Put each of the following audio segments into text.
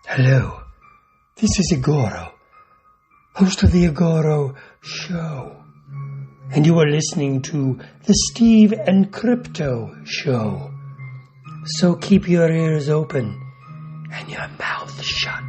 Hello, this is Igoro, host of the Igoro Show, and you are listening to the Steve and Crypto Show. So keep your ears open and your mouth shut.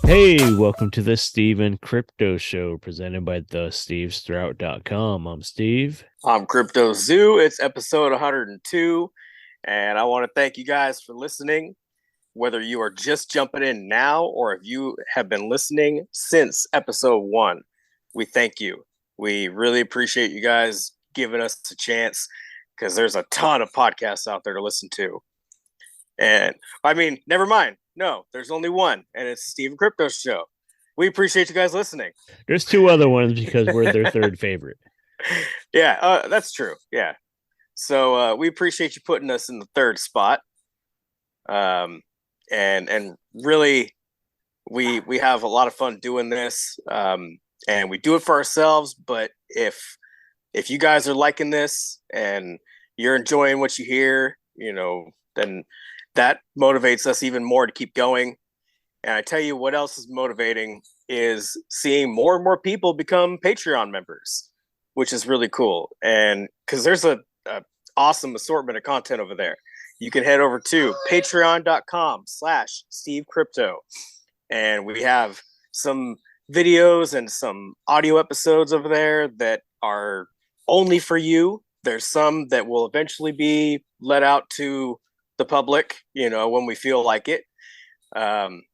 Hey, welcome to the Steve and Crypto Show presented by thestevestrout.com. I'm Steve. I'm Crypto Zoo. It's episode 102, and I want to thank you guys for listening. Whether you are just jumping in now or if you have been listening since episode 1, we thank you. We really appreciate you guys giving us a chance because there's a ton of podcasts out there to listen to. And I mean, never mind. No, there's only one, and it's the Steve and Crypto Show. We appreciate you guys listening. There's two other ones because we're their third favorite. Yeah, that's true. Yeah. So we appreciate you putting us in the third spot. And really, we have a lot of fun doing this. And we do it for ourselves. But if you guys are liking this and you're enjoying what you hear, then that motivates us even more to keep going. And I tell you what else is motivating is seeing more and more people become Patreon members, which is really cool. And because there's a awesome assortment of content over there. You can head over to patreon.com/SteveCrypto. And we have some videos and some audio episodes over there that are only for you. There's some that will eventually be let out to the public, when we feel like it. And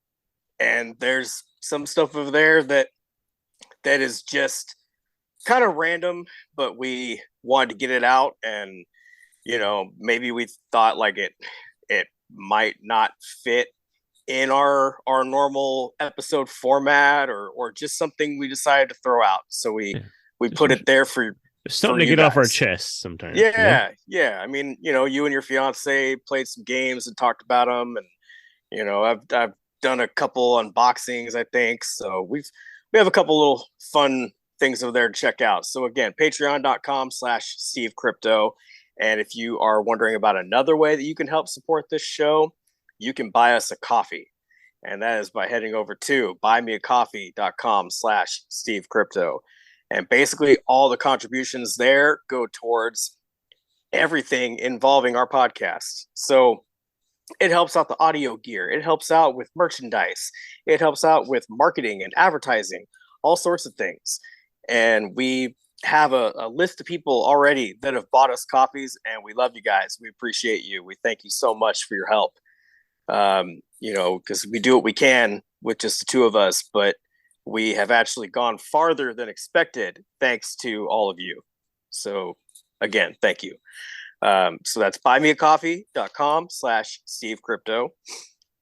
there's some stuff over there that is just kind of random, but we wanted to get it out. And, maybe we thought like it might not fit in our normal episode format or just something we decided to throw out. So we put it there for something to get off our chest sometimes. Yeah. I mean, you and your fiance played some games and talked about them, and I've done a couple unboxings, I think. So we have a couple little fun things over there to check out. So again, patreon.com/SteveCrypto. And if you are wondering about another way that you can help support this show, you can buy us a coffee. And that is by heading over to buymeacoffee.com/SteveCrypto. And basically all the contributions there go towards everything involving our podcast. So it helps out the audio gear. It helps out with merchandise. It helps out with marketing and advertising, all sorts of things. And we have a list of people already that have bought us coffees, and we love you guys. We appreciate you. We thank you so much for your help. Because we do what we can with just the two of us, but we have actually gone farther than expected thanks to all of you. So again, thank you. So that's buymeacoffee.com/SteveCrypto.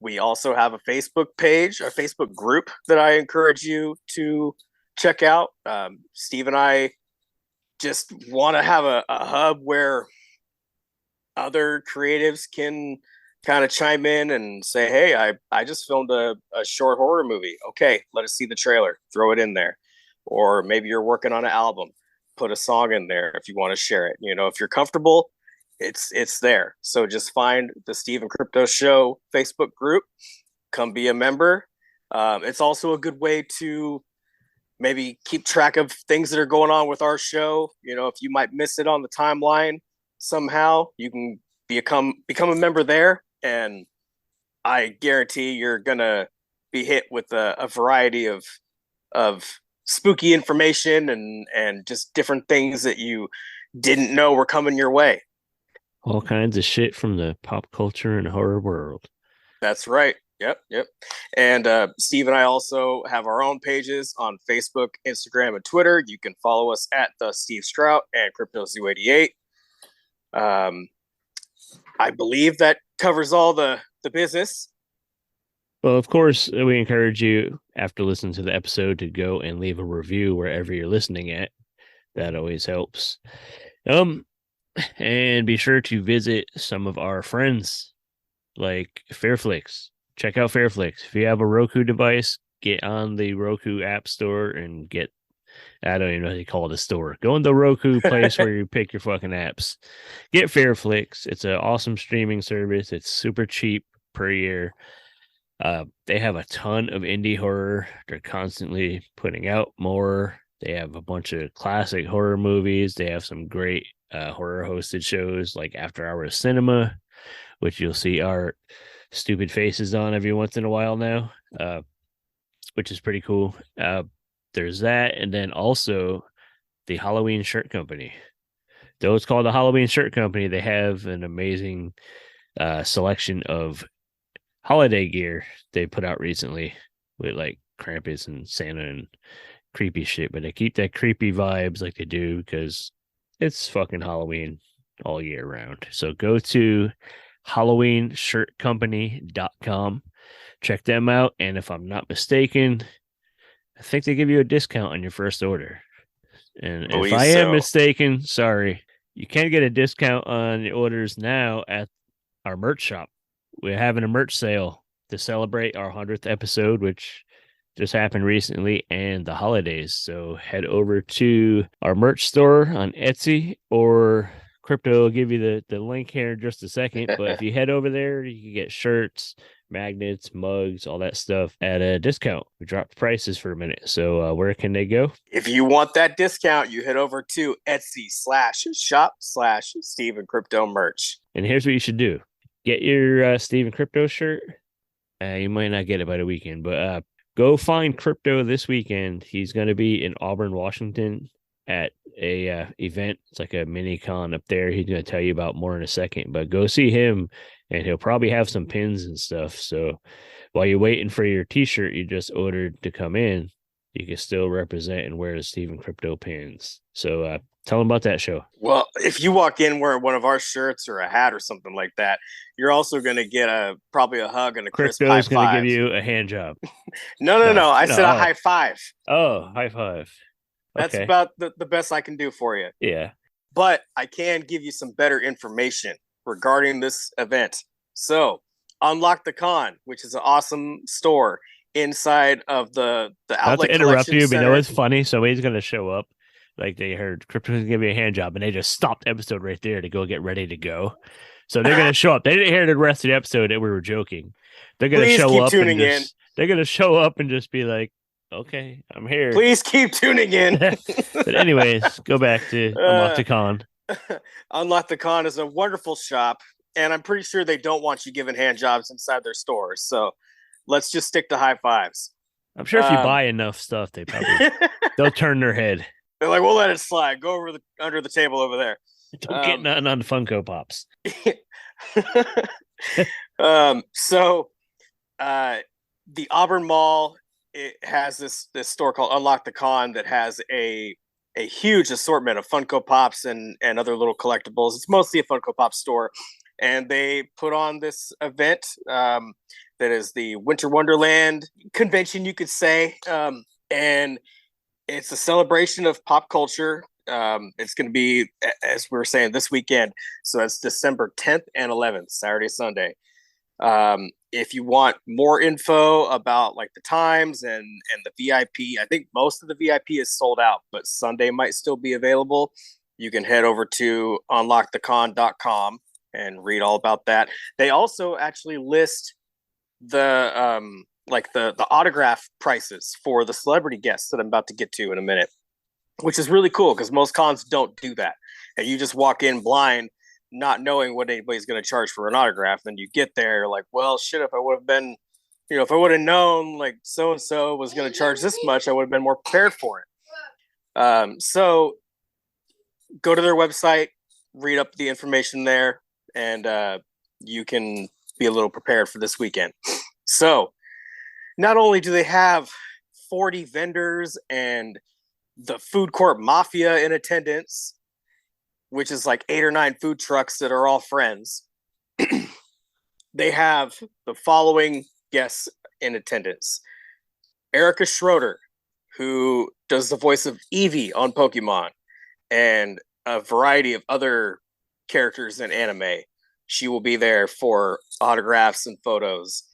We also have a Facebook page, a Facebook group that I encourage you to check out. Steve and I just want to have a hub where other creatives can kind of chime in and say, hey, I just filmed a short horror movie. Okay, let us see the trailer. Throw it in there. Or maybe you're working on an album. Put a song in there if you want to share it. If you're comfortable, it's there. So just find the Steve and Crypto Show Facebook group. Come be a member. It's also a good way to maybe keep track of things that are going on with our show. If you might miss it on the timeline somehow, you can become a member there. And I guarantee you're gonna be hit with a variety of spooky information and just different things that you didn't know were coming your way. All kinds of shit from the pop culture and horror world. That's right. Yep. And Steve and I also have our own pages on Facebook, Instagram, and Twitter. You can follow us at the Steve Strout and CryptoZoo88. I believe that covers all the business. Well, of course, we encourage you after listening to the episode to go and leave a review wherever you're listening at. That always helps. And be sure to visit some of our friends like Fairflix. Check out Fairflix. If you have a Roku device, get on the Roku app store and get, I don't even know how you call it, a store. Go in the Roku place where you pick your fucking apps. Get Fairflix. It's an awesome streaming service. It's super cheap per year. They have a ton of indie horror. They're constantly putting out more. They have a bunch of classic horror movies. They have some great horror hosted shows like After Hours Cinema, which you'll see our stupid faces on every once in a while now, which is pretty cool. There's that. And then also the Halloween Shirt Company. Though it's called the Halloween Shirt Company, they have an amazing selection of holiday gear they put out recently with like Krampus and Santa and creepy shit, but they keep that creepy vibes like they do because it's fucking Halloween all year round. So go to HalloweenShirtCompany.com, check them out, and if I'm not mistaken, I think they give you a discount on your first order. And if I am mistaken, sorry, you can get a discount on your orders now at our merch shop. We're having a merch sale to celebrate our 100th episode, which just happened recently, and the holidays. So head over to our merch store on Etsy, or Crypto will give you the link here in just a second. But if you head over there, you can get shirts, magnets, mugs, all that stuff at a discount. We dropped prices for a minute. So where can they go? If you want that discount, you head over to Etsy/shop/Steve and Crypto merch. And here's what you should do. Get your Steve and Crypto shirt. You might not get it by the weekend, but go find Crypto this weekend. He's going to be in Auburn, Washington at a event. It's like a mini con up there. He's going to tell you about more in a second, but go see him and he'll probably have some pins and stuff. So while you're waiting for your t-shirt you just ordered to come in, you can still represent and wear the Steve and Crypto pins. So tell them about that show. Well, if you walk in wearing one of our shirts or a hat or something like that, you're also going to get probably a hug and a crisp high five. Crypto's going to give you a hand job. No. I said a high five. Oh, high five. That's about the best I can do for you. Yeah. But I can give you some better information regarding this event. So, Unlock the Con, which is an awesome store inside of the outlet. Not to interrupt you, center. but you know what's funny? Somebody's going to show up. Like they heard Crypto's going to give you a hand job, and they just stopped the episode right there to go get ready to go. So they're going to show up. They didn't hear the rest of the episode that we were joking. They're going to show up. They're going to show up and just be like, okay, I'm here. Please keep tuning in. But anyways, go back to Unlock the Con. Unlock the Con is a wonderful shop, and I'm pretty sure they don't want you giving hand jobs inside their stores. So let's just stick to high fives. I'm sure if you buy enough stuff, they'll turn their head. They're like, we'll let it slide. Go over under the table over there. Don't get nothing on the Funko Pops. The Auburn Mall, it has this store called Unlock the Con that has a huge assortment of Funko Pops and other little collectibles. It's mostly a Funko Pop store, and they put on this event that is the Winter Wonderland convention, you could say, and it's a celebration of pop culture. It's going to be, as we were saying, this weekend. So that's December 10th and 11th, Saturday, Sunday. If you want more info about like the times and the VIP, I think most of the VIP is sold out, but Sunday might still be available. You can head over to unlockthecon.com and read all about that. They also actually list the autograph prices for the celebrity guests that I'm about to get to in a minute, which is really cool because most cons don't do that. And you just walk in blind, not knowing what anybody's going to charge for an autograph. And you get there like, well, shit, if I would have been, if I would have known like so-and-so was going to charge this much, I would have been more prepared for it. So go to their website, read up the information there, and you can be a little prepared for this weekend. So not only do they have 40 vendors and the food court mafia in attendance, which is like 8 or 9 food trucks that are all friends, they have the following guests in attendance. Erica Schroeder, who does the voice of Eevee on Pokemon and a variety of other characters in anime. She will be there for autographs and photos.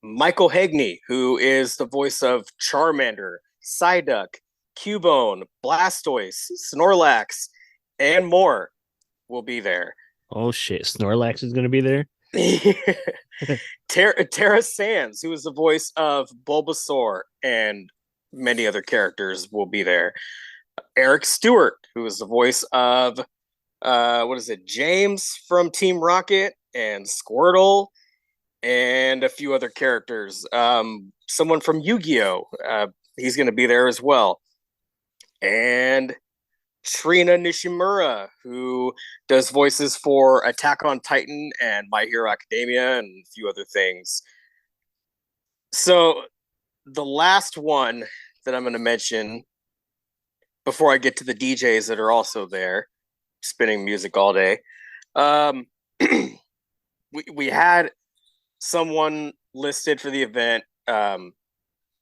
Michael Hagney, who is the voice of Charmander, Psyduck, Cubone, Blastoise, Snorlax, and more, will be there. Oh shit, Snorlax is gonna be there. Tara Sands, who is the voice of Bulbasaur and many other characters, will be there. Eric Stewart, who is the voice of James from Team Rocket and Squirtle, and a few other characters. Someone from Yu-Gi-Oh! He's going to be there as well. And Trina Nishimura, who does voices for Attack on Titan and My Hero Academia and a few other things. So the last one that I'm going to mention before I get to the DJs that are also there spinning music all day. We had someone listed for the event,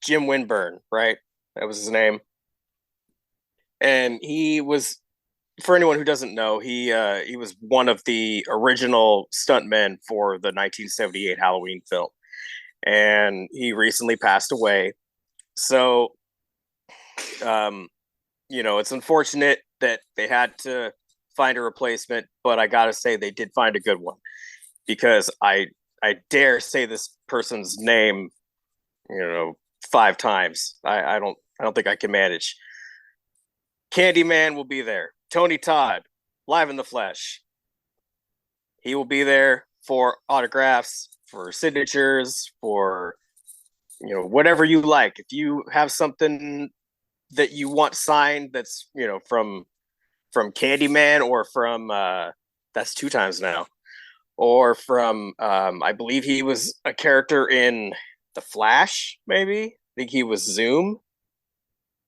Jim Winburn, right? That was his name. And he was, for anyone who doesn't know, he was one of the original stuntmen for the 1978 Halloween film. And he recently passed away. So, it's unfortunate that they had to find a replacement, but I gotta say they did find a good one, because I dare say this person's name, 5 times. I don't think I can manage. Candyman will be there. Tony Todd, live in the flesh. He will be there for autographs, for signatures, for whatever you like. If you have something that you want signed that's from Candyman, or from that's 2 times now, or from I believe he was a character in The Flash, maybe. I think he was Zoom,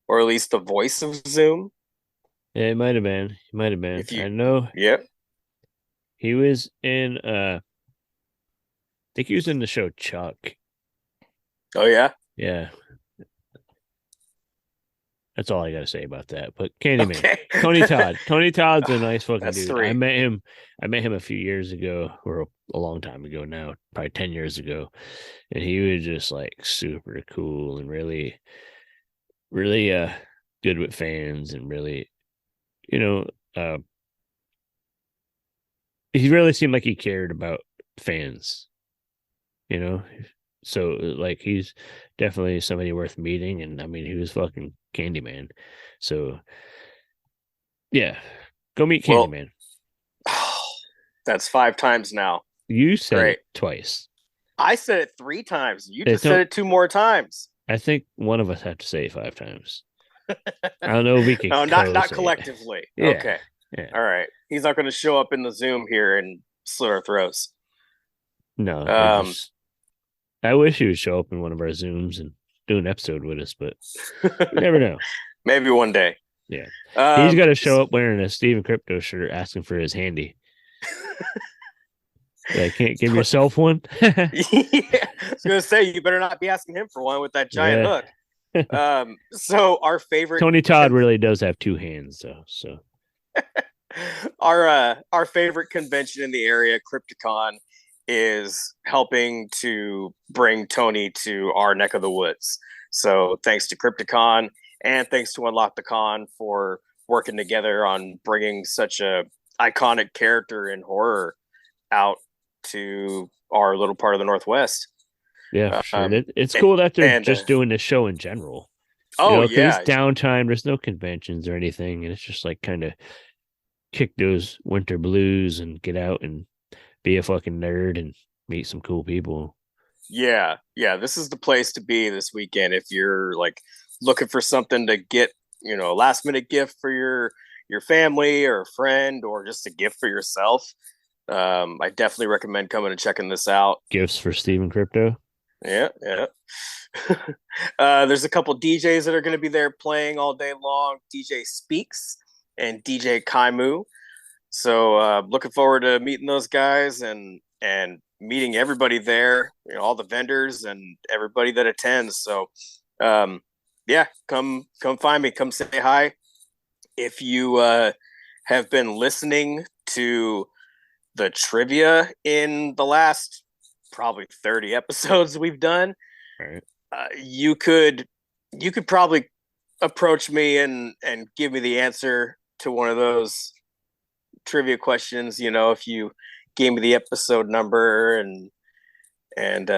or at least the voice of Zoom. Yeah, it might have been. I know. Yep. He was in I think he was in the show Chuck. Oh yeah? Yeah. That's all I gotta say about that. But Candyman. Okay. Tony Todd. Tony Todd's a nice fucking dude. 3. I met him a few years ago, or a long time ago now, probably 10 years ago. And he was just like super cool and really, really good with fans, and really, he really seemed like he cared about fans, so like he's definitely somebody worth meeting. And I mean, he was fucking Candyman. So yeah, go meet Candyman. That's 5 times now. You said it twice. I said it 3 times. You just said it 2 more times. I think one of us had to say it 5 times. I don't know if we can. No, not collectively. Yeah. Okay. Yeah. All right. He's not going to show up in the Zoom here and slit our throats. No. I wish he would show up in one of our Zooms and do an episode with us, but you never know. Maybe one day. Yeah. He's got to show up wearing a Steven Crypto shirt asking for his handy. I can't give yourself one. Yeah. I was going to say, you better not be asking him for one with that giant hook. So our favorite Tony Todd really does have 2 hands, though. So our favorite convention in the area, Crypticon, is helping to bring Tony to our neck of the woods. So thanks to Crypticon, and thanks to Unlock the Con for working together on bringing such a iconic character in horror out to our little part of the Northwest. Yeah, for sure. It's cool that they're just doing this show in general. Yeah. It's downtime. There's no conventions or anything, and it's just like kind of kick those winter blues and get out and be a fucking nerd and meet some cool people. Yeah. This is the place to be this weekend if you're like looking for something to get, a last minute gift for your family or a friend, or just a gift for yourself. I definitely recommend coming and checking this out. Gifts for Steven Crypto. Yeah. There's a couple DJs that are going to be there playing all day long. DJ Speaks and DJ Kaimu. So looking forward to meeting those guys and meeting everybody there, all the vendors and everybody that attends. So come find me, come say hi. If you have been listening to the trivia in the last probably 30 episodes we've done. Right. You could probably approach me and give me the answer to one of those trivia questions, if you gave me the episode number and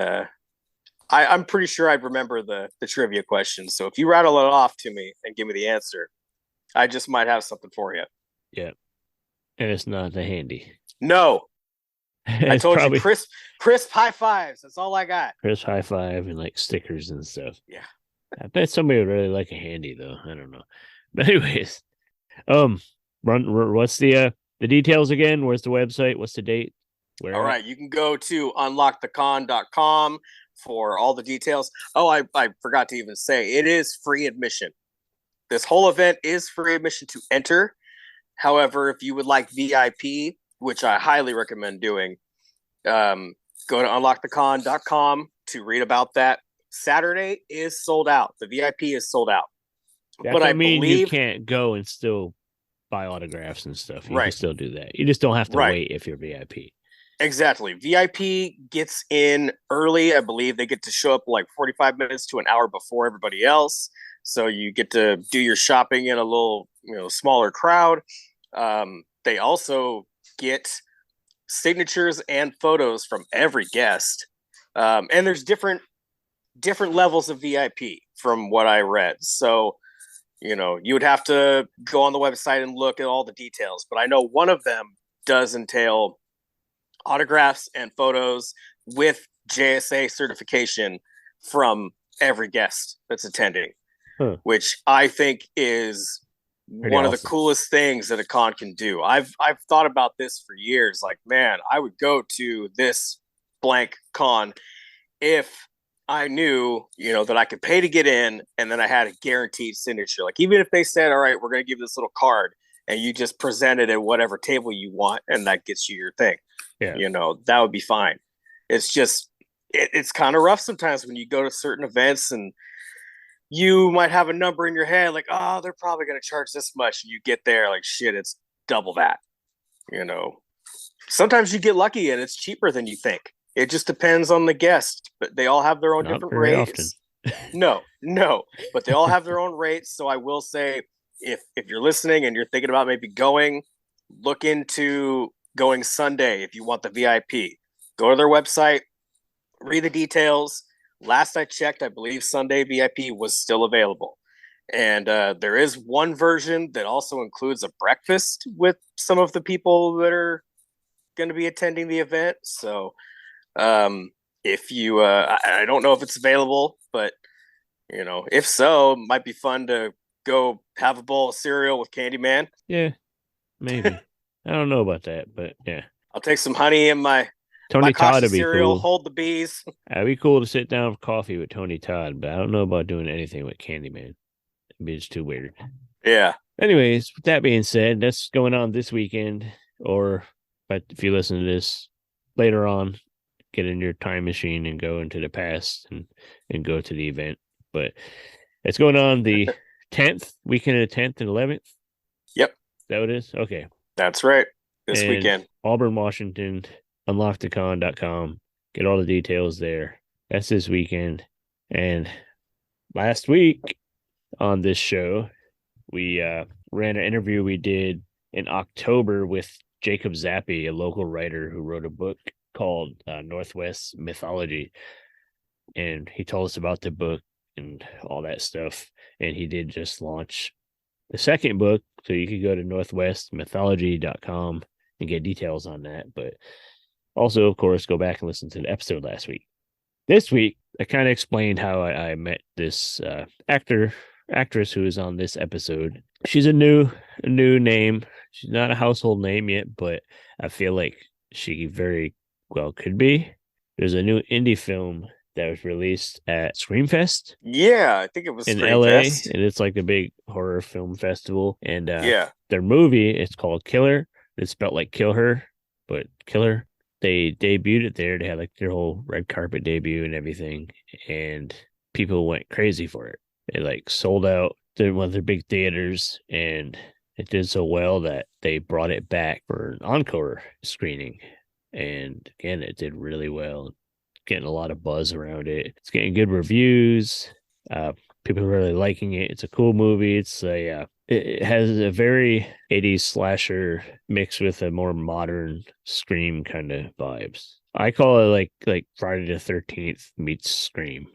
I'm pretty sure I'd remember the trivia questions. So if you rattle it off to me and give me the answer, I just might have something for you. Yeah. And it's not the handy. No. I told probably you crisp high fives. That's all I got. crisp high five and like stickers and stuff. Yeah. I bet somebody would really like a handy though. I don't know. But anyways, what's the details again? Where's the website? What's the date? Where? All right, you can go to unlockthecon.com for all the details. Oh, I forgot to even say it is free admission. This whole event is free admission to enter. However, if you would like VIP, which I highly recommend doing, go to unlockthecon.com to read about that. Saturday is sold out. The VIP is sold out. That but I mean believe you can't go and still buy autographs and stuff. You Right. can still do that. You just don't have to Right. wait if you're VIP. Exactly. VIP gets in early. I believe they get to show up like 45 minutes to an hour before everybody else. So you get to do your shopping in a little, smaller crowd. They also get signatures and photos from every guest. And there's different levels of VIP from what I read. So, you would have to go on the website and look at all the details. But I know one of them does entail autographs and photos with JSA certification from every guest that's attending, which I think is Pretty one of awesome. the coolest things that a con can do. I've thought about this for years. Like, man, I would go to this blank con if I knew, that I could pay to get in and then I had a guaranteed signature. Like, even if they said, all right, we're going to give this little card and you just present it at whatever table you want and that gets you your thing. Yeah. That would be fine. It's just, it's kind of rough sometimes when you go to certain events and you might have a number in your head, like, oh, they're probably going to charge this much. And you get there, like, shit, it's double that. Sometimes you get lucky and it's cheaper than you think. It just depends on the guest, but they all have their own Not different very rates. No, but they all have their own rates. So I will say, if you're listening and you're thinking about maybe going, look into going Sunday if you want the VIP. Go to their website, read the details. Last I checked, I believe Sunday VIP was still available. And there is one version that also includes a breakfast with some of the people that are going to be attending the event. So if you, I don't know if it's available, but, if so, it might be fun to go have a bowl of cereal with Candyman. Yeah, maybe. I don't know about that, but yeah. I'll take some honey in my Tony Todd coffee would be cereal, cool. hold the bees. It'd be cool to sit down for coffee with Tony Todd, but I don't know about doing anything with Candyman. It'd be just too weird. Yeah. Anyways, with that being said, that's going on this weekend. But if you listen to this later on, get in your time machine and go into the past and go to the event. But it's going on the 10th, weekend of the 10th and 11th. Yep. Is that what it is? Okay. That's right. This And weekend. Auburn, Washington, unlockthecon.com. Get all the details there. That's this weekend. And last week on this show, we ran an interview we did in October with Jacob Zappi, a local writer who wrote a book called Northwest Mythology. And he told us about the book and all that stuff. And he did just launch the second book. So you could go to northwestmythology.com and get details on that. But also, of course, go back and listen to the episode last week. This week, I kind of explained how I met this actress who is on this episode. She's a new name. She's not a household name yet, but I feel like she very well could be. There's a new indie film that was released at Screamfest. Yeah, I think it was in Screamfest. LA, and it's like a big horror film festival. And their movie, it's called KillHer. It's spelled like KillHer, but KillHer. They debuted it there. They had like their whole red carpet debut and everything, and people went crazy for it. It like sold out to one of their big theaters, and it did so well that they brought it back for an encore screening. And again, it did really well. getting a lot of buzz around it. It's getting good reviews. People are really liking it. It's a cool movie. It has a very 80s slasher mixed with a more modern Scream kind of vibes. I call it like Friday the 13th meets Scream.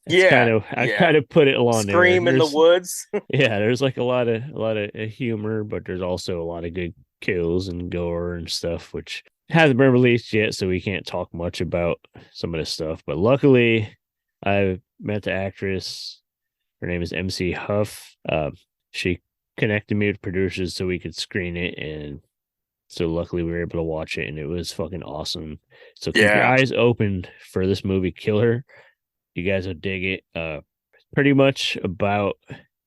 I kind of put it along there. Scream in the woods. Yeah, there's like a lot of humor, but there's also a lot of good kills and gore and stuff, which hasn't been released yet, so we can't talk much about some of this stuff. But luckily, I met the actress. Her name is MC Huff. She connected me with producers so we could screen it, and so luckily we were able to watch it, and it was fucking awesome. So keep your eyes open for this movie, KillHer. You guys will dig it. Pretty much about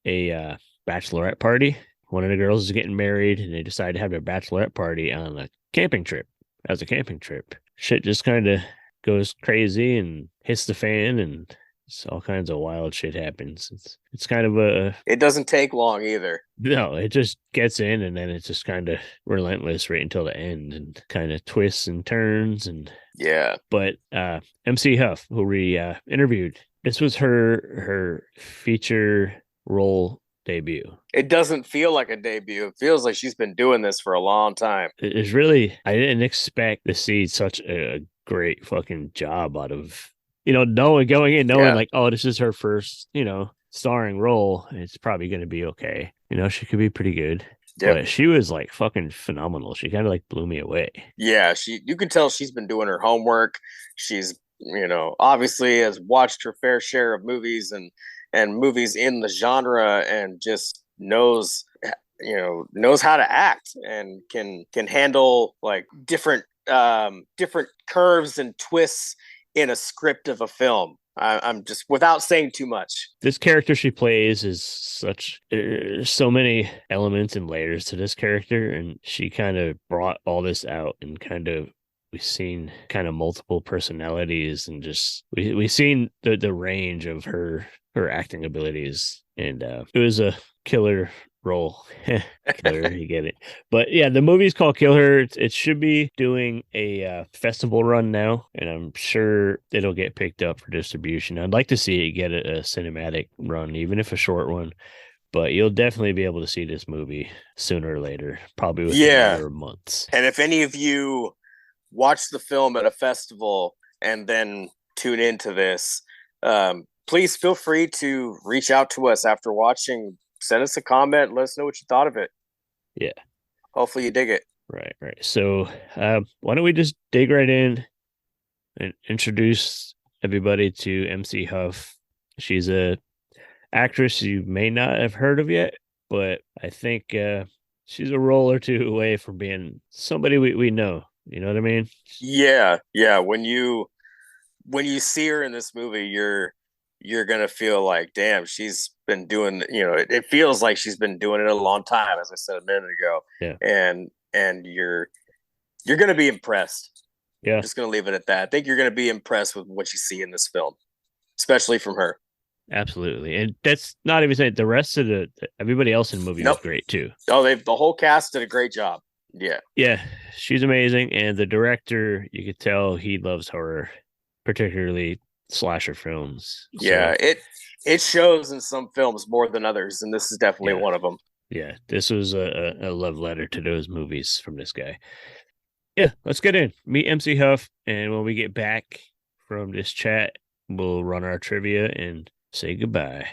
a bachelorette party. One of the girls is getting married, and they decide to have their bachelorette party on a camping trip. As a camping trip, shit just kind of goes crazy and hits the fan, and all kinds of wild shit happens. It's kind of It doesn't take long either. No, it just gets in, and then it's just kind of relentless right until the end, and kind of twists and turns, and yeah. But MC Huff, who we interviewed, this was her feature role debut. It doesn't feel like a debut. It feels like she's been doing this for a long time. It's really, I didn't expect to see such a great fucking job out of, going in, like, oh, this is her first, starring role. It's probably going to be okay. She could be pretty good. Yep. But she was like fucking phenomenal. She kind of like blew me away. Yeah, you can tell she's been doing her homework. She's, obviously has watched her fair share of movies and movies in the genre, and just knows how to act, and can handle like different curves and twists in a script of a film. I'm just, without saying too much, this character she plays is so many elements and layers to this character, and she kind of brought all this out, and kind of we've seen kind of multiple personalities, and just we've seen the range of her acting abilities, and it was a killer role. KillHer, you get it. But yeah, the movie's called KillHer. It should be doing a festival run now, and I'm sure it'll get picked up for distribution. I'd like to see it get a cinematic run, even if a short one. But you'll definitely be able to see this movie sooner or later, probably within a matter of months. And if any of you watch the film at a festival and then tune into this, please feel free to reach out to us after watching. Send us a comment. Let us know what you thought of it. Yeah. Hopefully you dig it. Right. So why don't we just dig right in and introduce everybody to MC Huff. She's a actress you may not have heard of yet, but I think she's a role or two away from being somebody we know. You know what I mean? Yeah. When you see her in this movie, you're gonna feel like, damn, she's been doing, it feels like she's been doing it a long time, as I said a minute ago. Yeah. And you're gonna be impressed. Yeah. I'm just gonna leave it at that. I think you're gonna be impressed with what you see in this film, especially from her. Absolutely. And that's not even saying the rest of everybody else in the movie was great too. Oh, the whole cast did a great job. Yeah, she's amazing, and the director, you could tell he loves horror, particularly slasher films. Yeah, it shows in some films more than others, and this is definitely one of them. Yeah, this was a love letter to those movies from this guy. Yeah, let's get in. Meet MC Huff, and when we get back from this chat, we'll run our trivia and say goodbye.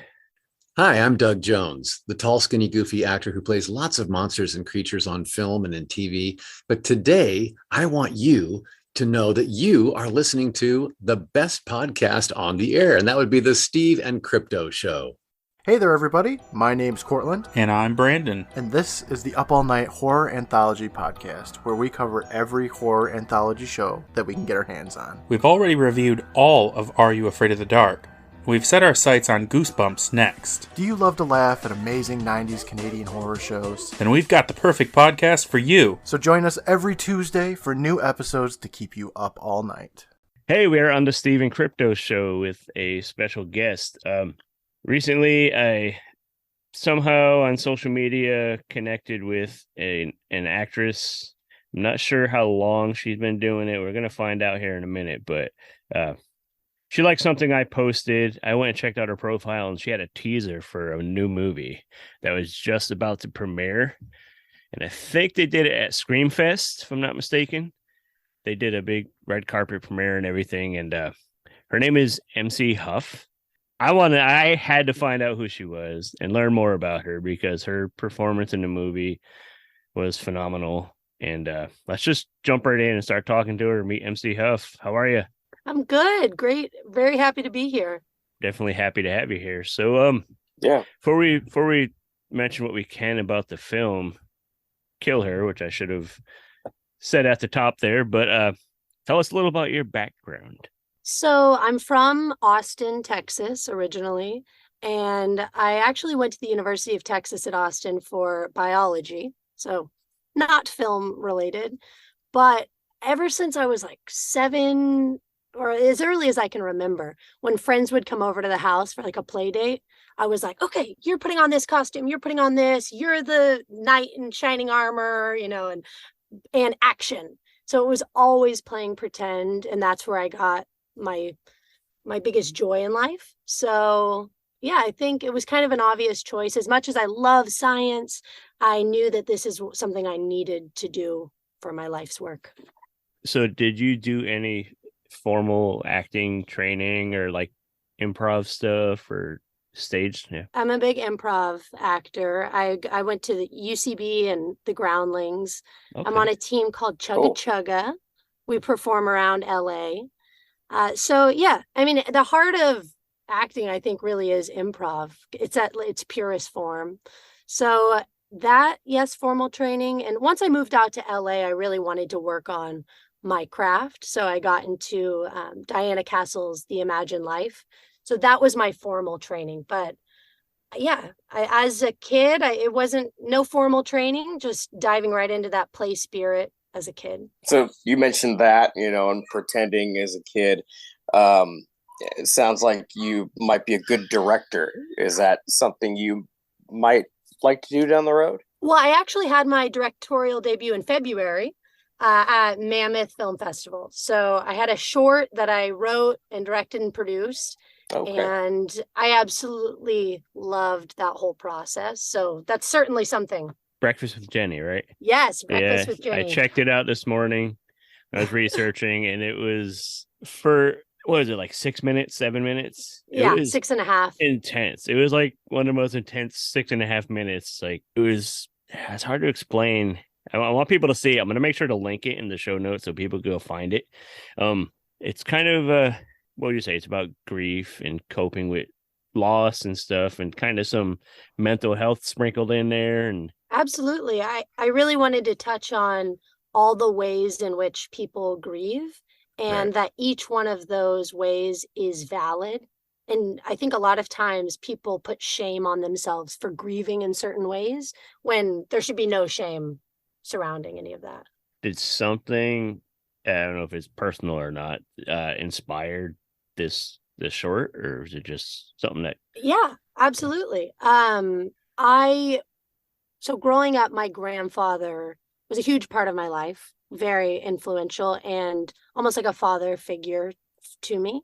Hi, I'm Doug Jones, the tall, skinny, goofy actor who plays lots of monsters and creatures on film and in TV. But today, I want you to know that you are listening to the best podcast on the air, and that would be the Steve and Crypto Show. Hey there, everybody. My name's Cortland. And I'm Brandon. And this is the Up All Night Horror Anthology Podcast, where we cover every horror anthology show that we can get our hands on. We've already reviewed all of Are You Afraid of the Dark? We've set our sights on Goosebumps next. Do you love to laugh at amazing 90s Canadian horror shows? Then we've got the perfect podcast for you. So join us every Tuesday for new episodes to keep you up all night. Hey, we are on the Steve and Crypto Show with a special guest. Recently, I somehow on social media connected with an actress. I'm not sure how long she's been doing it. We're going to find out here in a minute, but She liked something I posted. I went and checked out her profile, and she had a teaser for a new movie that was just about to premiere. And I think they did it at Screamfest, if I'm not mistaken. They did a big red carpet premiere and everything. And her name is MC Huff. I had to find out who she was and learn more about her because her performance in the movie was phenomenal. And let's just jump right in and start talking to her. Meet MC Huff. How are you? I'm good. Great. Very happy to be here. Definitely happy to have you here. So, Yeah. before we mention what we can about the film, KillHer, which I should have said at the top there, but tell us a little about your background. So I'm from Austin, Texas, originally, and I actually went to the University of Texas at Austin for biology. So not film related, but ever since I was like 7 or as early as I can remember, when friends would come over to the house for like a play date, I was like, okay, you're putting on this costume, you're putting on this, you're the knight in shining armor, and action. So it was always playing pretend, and that's where I got my biggest joy in life. So yeah, I think it was kind of an obvious choice. As much as I love science, I knew that this is something I needed to do for my life's work. So did you do any formal acting training or like improv stuff or stage? Yeah. I'm a big improv actor. I went to the UCB and the Groundlings. Okay. I'm on a team called Chugga Chugga. We perform around LA. So yeah, I mean, the heart of acting, I think, really is improv. It's at its purest form. So that, yes, formal training. And once I moved out to LA, I really wanted to work on my craft. So I got into Diana Castle's The Imagined Life. So that was my formal training. But yeah, as a kid, it wasn't no formal training, just diving right into that play spirit as a kid. So you mentioned that, and pretending as a kid. It sounds like you might be a good director. Is that something you might like to do down the road? Well, I actually had my directorial debut in February at Mammoth Film Festival. So I had a short that I wrote and directed and produced. Okay. And I absolutely loved that whole process. So that's certainly something. Breakfast with Jenny, right? Yes, Breakfast with Jenny. I checked it out this morning. I was researching, and it was for, what is it, like 6 minutes, 7 minutes? Yeah, 6.5. Intense. It was like one of the most intense 6.5 minutes. Like, it's hard to explain. I want people to see it. I'm going to make sure to link it in the show notes so people go find it. It's kind of, what would you say? It's about grief and coping with loss and stuff, and kind of some mental health sprinkled in there. And absolutely. I really wanted to touch on all the ways in which people grieve, and that each one of those ways is valid. And I think a lot of times people put shame on themselves for grieving in certain ways when there should be no shame surrounding any of that. Did something, I don't know if it's personal or not, inspired this short, or is it just something that? Yeah, absolutely. So growing up, my grandfather was a huge part of my life, very influential and almost like a father figure to me.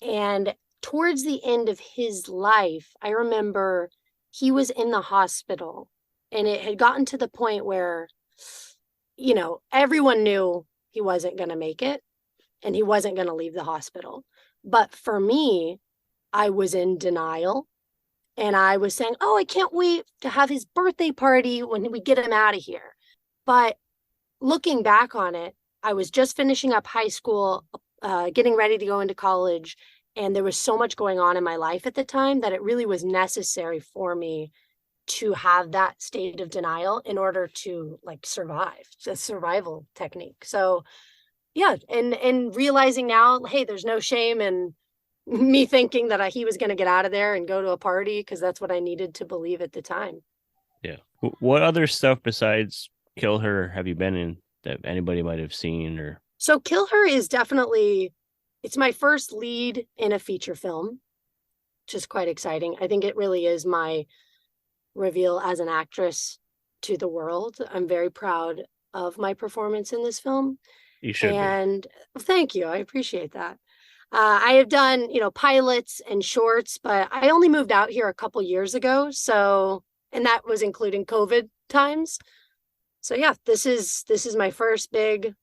And towards the end of his life, I remember he was in the hospital, and it had gotten to the point where, everyone knew he wasn't going to make it and he wasn't going to leave the hospital. But for me, I was in denial. And I was saying, oh, I can't wait to have his birthday party when we get him out of here. But looking back on it, I was just finishing up high school, getting ready to go into college. And there was so much going on in my life at the time that it really was necessary for me to have that state of denial in order to survive. It's a survival technique. So yeah, and realizing now, hey, there's no shame in me thinking that he was going to get out of there and go to a party, because that's what I needed to believe at the time. Yeah. What other stuff besides KillHer have you been in that anybody might have seen? Or so KillHer is definitely, it's my first lead in a feature film, which is quite exciting. I think it really is my reveal as an actress to the world. I'm very proud of my performance in this film. You should be. Thank you. I appreciate that. I have done, pilots and shorts, but I only moved out here a couple years ago. So, and that was including COVID times. So yeah, this is my first big,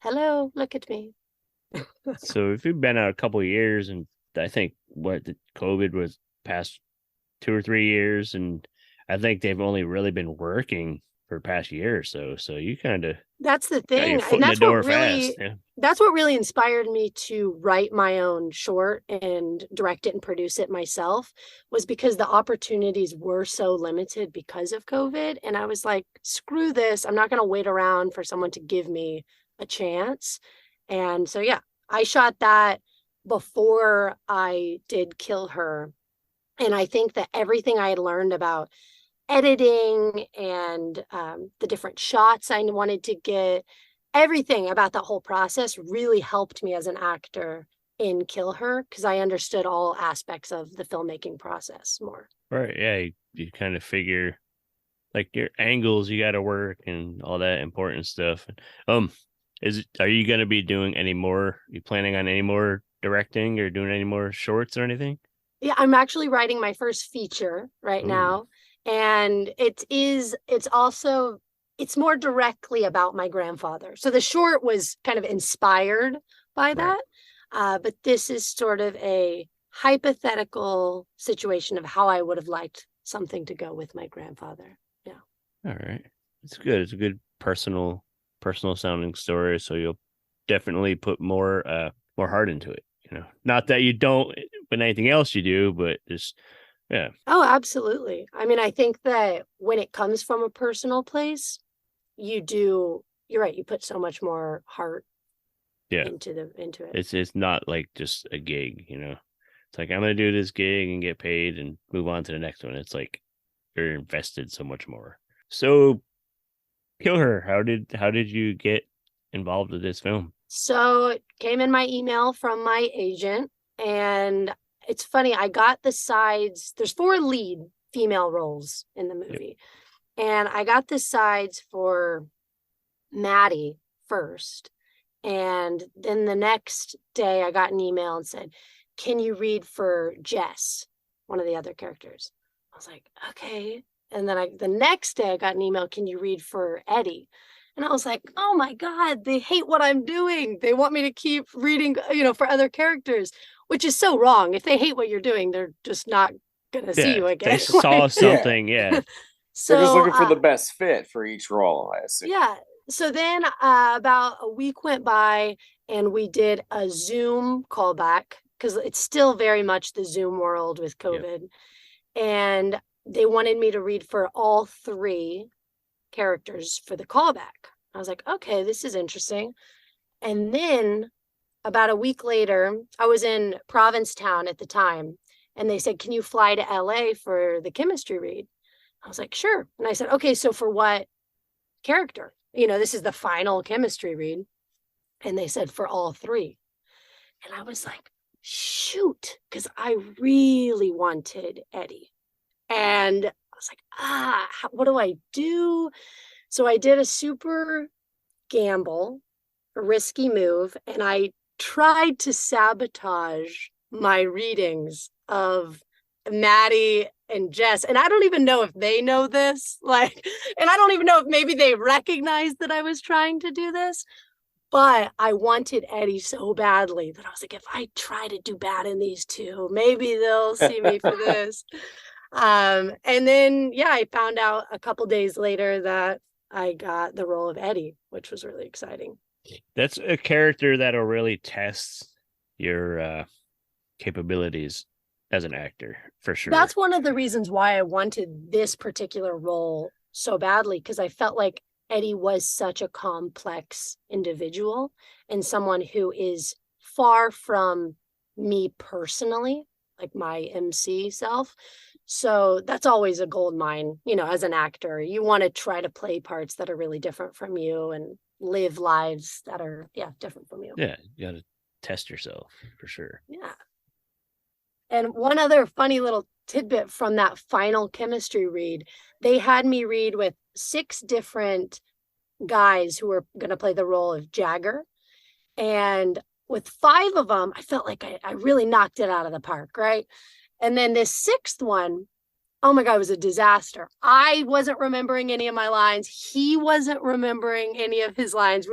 hello, look at me. So if you've been out a couple of years, and I think the COVID was past 2 or 3 years, and I think they've only really been working for the past year or so. So you kind of that's the got your thing, foot and in the that's what door really fast. Yeah. that's what really inspired me to write my own short and direct it and produce it myself, was because the opportunities were so limited because of COVID. And I was like, screw this, I'm not going to wait around for someone to give me a chance. And so yeah, I shot that before I did KillHer. And I think that everything I had learned about editing and the different shots I wanted to get, everything about that whole process really helped me as an actor in KillHer, because I understood all aspects of the filmmaking process more. Right. Yeah. You kind of figure like your angles you got to work and all that important stuff. Are you going to be doing any more? You planning on any more directing or doing any more shorts or anything? Yeah, I'm actually writing my first feature right now. And it's more directly about my grandfather. So the short was kind of inspired by that. But this is sort of a hypothetical situation of how I would have liked something to go with my grandfather. Yeah. All right. It's good. It's a good personal sounding story. So you'll definitely put more heart into it. Not that you don't with anything else you do, but just, yeah. Oh, absolutely. I mean, I think that when it comes from a personal place, you're right, you put so much more heart into it. It's not like just a gig, It's like, I'm going to do this gig and get paid and move on to the next one. It's like you're invested so much more. So KillHer, how did you get involved with this film? So it came in my email from my agent, and it's funny, I got the sides. There's 4 lead female roles in the movie. Yep. And I got the sides for Maddie first. And then the next day I got an email and said, can you read for Jess, one of the other characters? I was like, okay. And then the next day I got an email, can you read for Eddie? And I was like, oh my God, they hate what I'm doing. They want me to keep reading, for other characters, which is so wrong. If they hate what you're doing, they're just not going to see you again. They saw something, yeah. So they're just looking for the best fit for each role, I assume. Yeah. So then about a week went by and we did a Zoom callback, because it's still very much the Zoom world with COVID. Yep. And they wanted me to read for all 3 characters for the callback. I was like, okay, this is interesting. And then about a week later, I was in Provincetown at the time, and they said, can you fly to LA for the chemistry read? I was like, sure. And I said, okay, so for what character? This is the final chemistry read. And they said for all 3. And I was like, shoot, because I really wanted Eddie. And I was like, what do I do? So I did a super gamble, a risky move, and I tried to sabotage my readings of Maddie and Jess. And I don't even know if they know this, and I don't even know if maybe they recognized that I was trying to do this, but I wanted Eddie so badly that I was like, if I try to do bad in these 2, maybe they'll see me for this. And then, I found out a couple days later that I got the role of Eddie, which was really exciting. That's a character that'll really test your capabilities as an actor, for sure. That's one of the reasons why I wanted this particular role so badly, because I felt like Eddie was such a complex individual and someone who is far from me personally, like my MC self. So that's always a gold mine, as an actor. You want to try to play parts that are really different from you and live lives that are, different from you. Yeah, you got to test yourself, for sure. Yeah. And one other funny little tidbit from that final chemistry read, they had me read with 6 different guys who were going to play the role of Jagger. And with 5 of them, I felt like I really knocked it out of the park, right? And then this 6th one, oh my God, it was a disaster. I wasn't remembering any of my lines. He wasn't remembering any of his lines.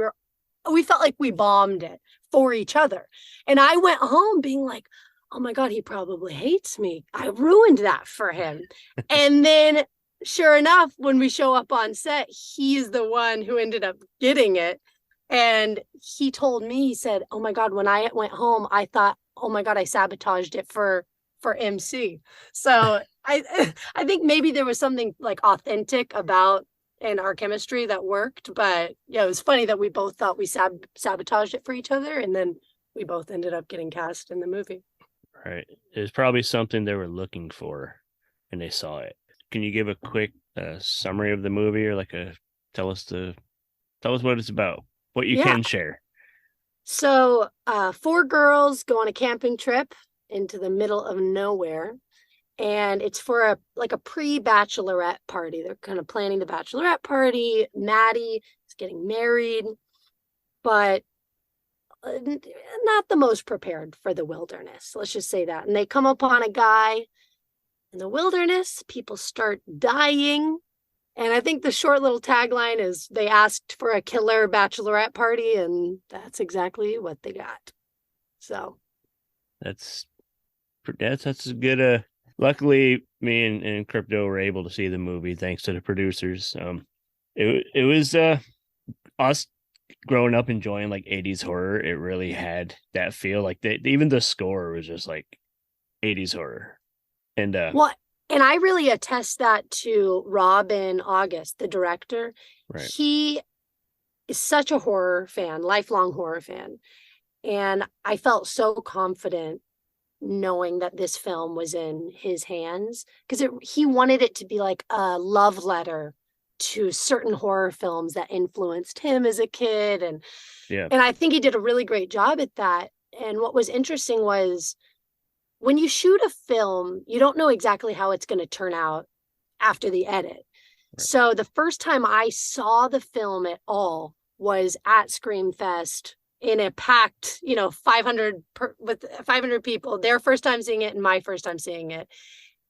We felt like we bombed it for each other. And I went home being like, oh my God, he probably hates me. I ruined that for him. And then sure enough, when we show up on set, he's the one who ended up getting it. And he told me, he said, oh my God, when I went home, I thought, oh my God, I sabotaged it for MC. So I think maybe there was something like authentic about in our chemistry that worked. But yeah, it was funny that we both thought we sabotaged it for each other. And then we both ended up getting cast in the movie. Right. It was probably something they were looking for and they saw it. Can you give a quick summary of the movie or like tell us what it's about, what you can share? So 4 girls go on a camping trip into the middle of nowhere, and it's for a pre-bachelorette party. They're kind of planning the bachelorette party. Maddie is getting married, but not the most prepared for the wilderness. Let's just say that. And they come upon a guy in the wilderness. People start dying. And I think the short little tagline is they asked for a killer bachelorette party, and that's exactly what they got. So that's a good. Luckily, me and Crypto were able to see the movie thanks to the producers. It was us growing up enjoying like 80s horror. It really had that feel. Like even the score was just like 80s horror. And and I really attest that to Robin August, the director. Right. He is such a horror fan, lifelong horror fan. And I felt so confident knowing that this film was in his hands, because he wanted it to be like a love letter to certain horror films that influenced him as a kid. And I think he did a really great job at that. And what was interesting was, when you shoot a film, you don't know exactly how it's going to turn out after the edit. Right. So the first time I saw the film at all was at Screamfest in a packed, 500 people, their first time seeing it and my first time seeing it.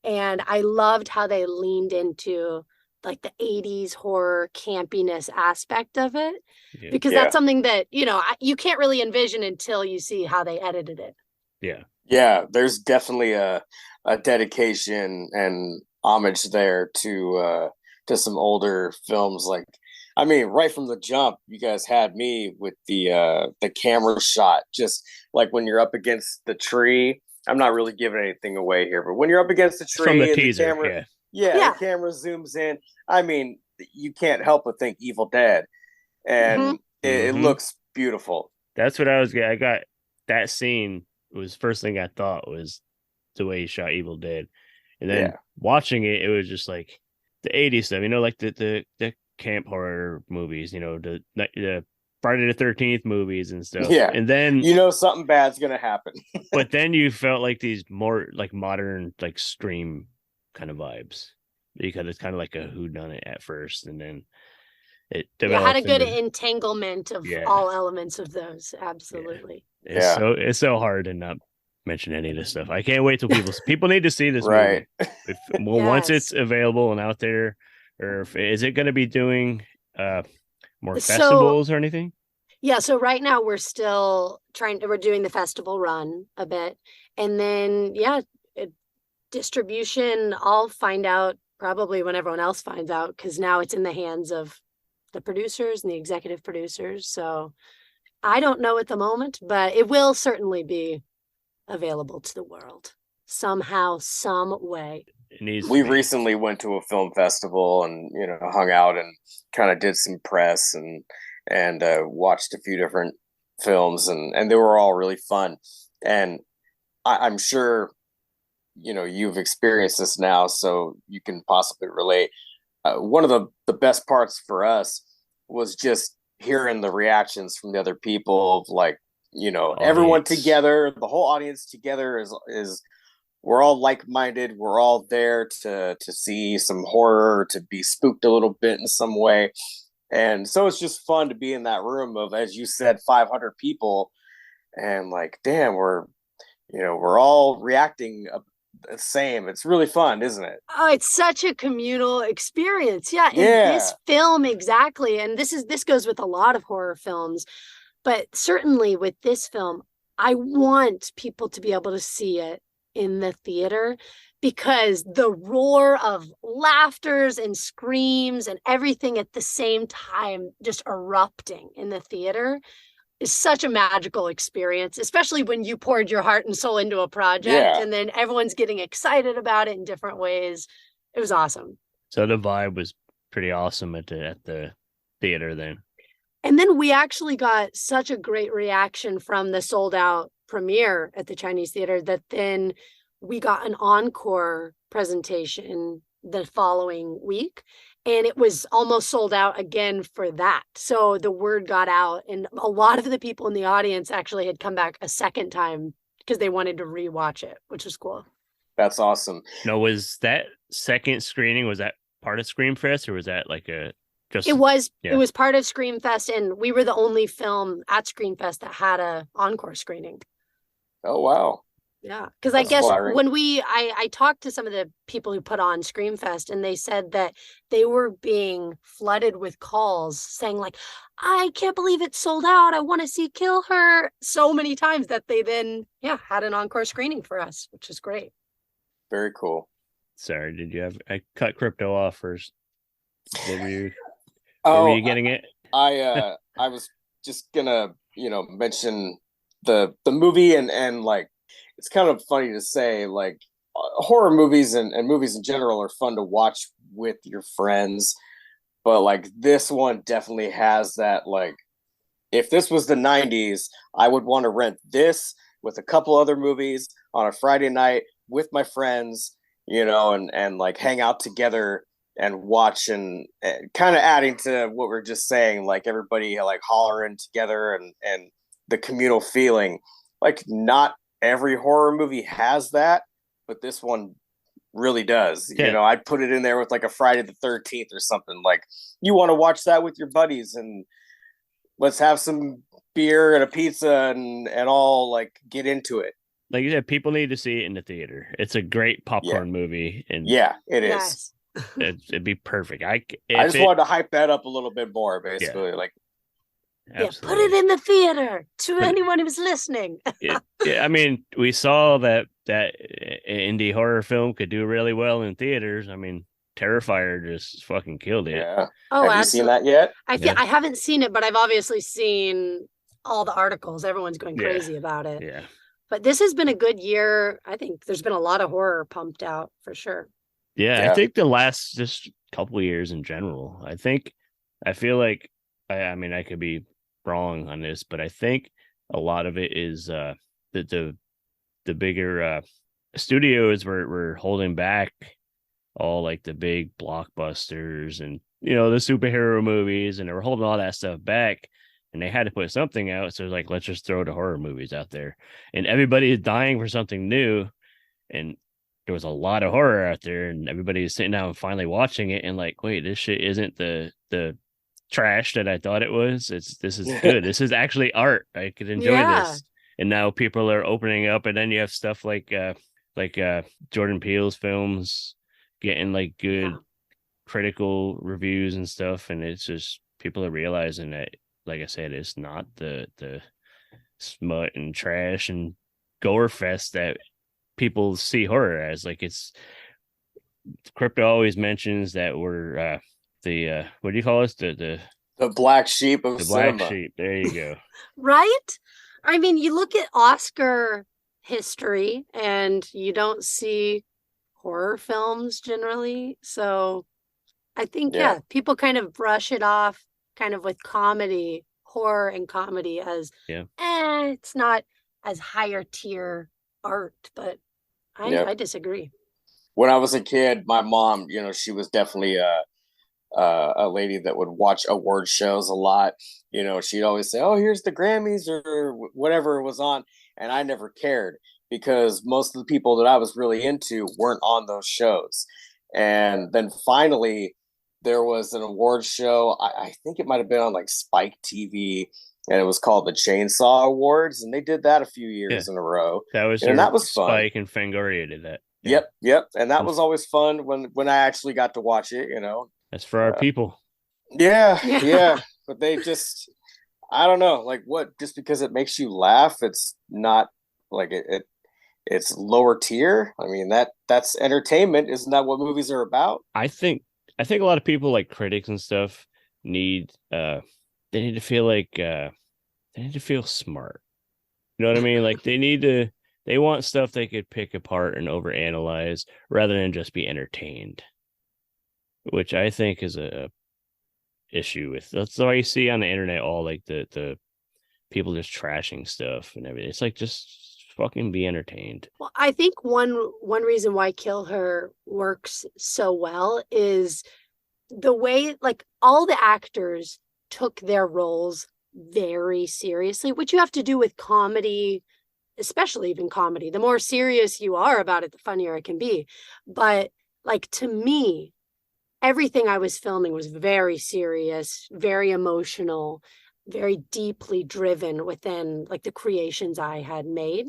And I loved how they leaned into like the 80s horror campiness aspect of it, because that's something that, you can't really envision until you see how they edited it. Yeah. Yeah, there's definitely a dedication and homage there to some older films. Like, I mean, right from the jump, you guys had me with the camera shot, just like when you're up against the tree. I'm not really giving anything away here, but when you're up against the tree from the and teaser, the camera, the camera zooms in. I mean, you can't help but think Evil Dead, and it looks beautiful. That's what I got that scene. Was first thing I thought was the way he shot Evil Dead, and then watching it was just like the 80s stuff, like the camp horror movies, the Friday the 13th movies and stuff. Yeah, and then something bad's gonna happen. But then you felt like these more like modern like Scream kind of vibes, because it's kind of like a whodunit at first, and then it developed. Had a good entanglement of all elements of those. Absolutely. It's so hard to not mention any of this stuff. I can't wait till people need to see this movie. Once it's available and out there, or is it going to be doing more festivals or anything? Yeah, so right now we're still we're doing the festival run a bit, and then distribution I'll find out probably when everyone else finds out, because now it's in the hands of the producers and the executive producers. So I don't know at the moment, but it will certainly be available to the world somehow, some way. We recently went to a film festival and hung out and kind of did some press and watched a few different films, and they were all really fun. And I'm sure you've experienced this now, so you can possibly relate. One of the best parts for us was just hearing the reactions from the other people of like, everyone together, the whole audience together is we're all like-minded. We're all there to see some horror, to be spooked a little bit in some way. And so it's just fun to be in that room of, as you said, 500 people and like, damn, we're all reacting the same. It's really fun, isn't it? Oh, it's such a communal experience. Yeah, and Yeah. this film exactly, and this goes with a lot of horror films, but certainly with this film, I want people to be able to see it in the theater because the roar of laughters and screams and everything at the same time just erupting in the theater is such a magical experience, especially when you poured your heart and soul into a project and then everyone's getting excited about it in different ways. It was awesome. So the vibe was pretty awesome at the theater then. And then we actually got such a great reaction from the sold out premiere at the Chinese theater that then we got an encore presentation the following week. And it was almost sold out again for that. So the word got out, and a lot of the people in the audience actually had come back a second time because they wanted to rewatch it, which was cool. That's awesome. No, was that second screening, was that part of Screamfest, or was that like a just? It was part of Screamfest, and we were the only film at Screamfest that had a encore screening. Oh wow. Yeah, because I guess when I talked to some of the people who put on Screamfest, and they said that they were being flooded with calls saying like, I can't believe it's sold out. I want to see KillHer, so many times that they then had an encore screening for us, which is great. Very cool. Sorry, I cut Crypto off first. Were you getting it? I was just gonna, mention the movie and like, it's kind of funny to say, like, horror movies and movies in general are fun to watch with your friends. But like, this one definitely has that, like, if this was the 90s, I would want to rent this with a couple other movies on a Friday night with my friends, and like hang out together and watch, and kind of adding to what we're just saying, like everybody like hollering together and the communal feeling. Like, not every horror movie has that, but this one really does. Yeah. I'd put it in there with like a Friday the 13th or something. Like, you want to watch that with your buddies, and let's have some beer and a pizza and all, like, get into it. Like you said, people need to see it in the theater. It's a great popcorn movie, and it is. Yes. It'd be perfect. I just wanted to hype that up a little bit more, basically. Like, put it in the theater to anyone who's listening. I mean, we saw that indie horror film could do really well in theaters. I mean, Terrifier just fucking killed it. Yeah. Oh, have you seen that yet? I haven't seen it, but I've obviously seen all the articles. Everyone's going crazy about it. Yeah. But this has been a good year. I think there's been a lot of horror pumped out for sure. Yeah. I think the last just couple of years in general, I feel like, I mean, I could be wrong on this, but I think a lot of it is the bigger studios were holding back all like the big blockbusters and the superhero movies, and they were holding all that stuff back, and they had to put something out. So like, let's just throw the horror movies out there, and everybody is dying for something new, and there was a lot of horror out there, and everybody is sitting down and finally watching it, and like, wait, this shit isn't the trash that I thought it was. This is good. This is actually art. I could enjoy this. And now people are opening up, and then you have stuff like Jordan Peele's films getting like good critical reviews and stuff, and it's just people are realizing that, like I said, it's not the smut and trash and gore fest that people see horror as. Like, it's Crypto always mentions that we're the what do you call us, the black sheep of cinema. Black sheep. There you go. Right? I mean, you look at Oscar history and you don't see horror films generally. So I think, people kind of brush it off kind of with comedy, horror and comedy as, it's not as higher tier art, but I disagree. When I was a kid, my mom, she was definitely a lady that would watch award shows a lot. She'd always say, oh, here's the Grammys or whatever was on. And I never cared because most of the people that I was really into weren't on those shows. And then finally there was an award show. I think it might've been on like Spike TV, and it was called the Chainsaw Awards, and they did that a few Yeah. years in a row. That was and that was fun. Spike and Fangoria did that. Yeah. Yep, and that was always fun when I actually got to watch it. That's for our people. Yeah. But they just, I don't know, like what? Just because it makes you laugh, it's not like it's lower tier. I mean that's entertainment. Isn't that what movies are about? I think a lot of people, like critics and stuff, need they need to feel like they need to feel smart. You know what I mean? Like they want stuff they could pick apart and overanalyze rather than just be entertained, which I think is a issue with. That's why you see on the internet all like the people just trashing stuff and everything. It's like, just fucking be entertained. Well, I think one reason why KillHer works so well is the way, like, all the actors took their roles very seriously, which you have to do with comedy, especially even comedy. The more serious you are about it, the funnier it can be. But like, to me, everything I was filming was very serious, very emotional, very deeply driven within like the creations I had made.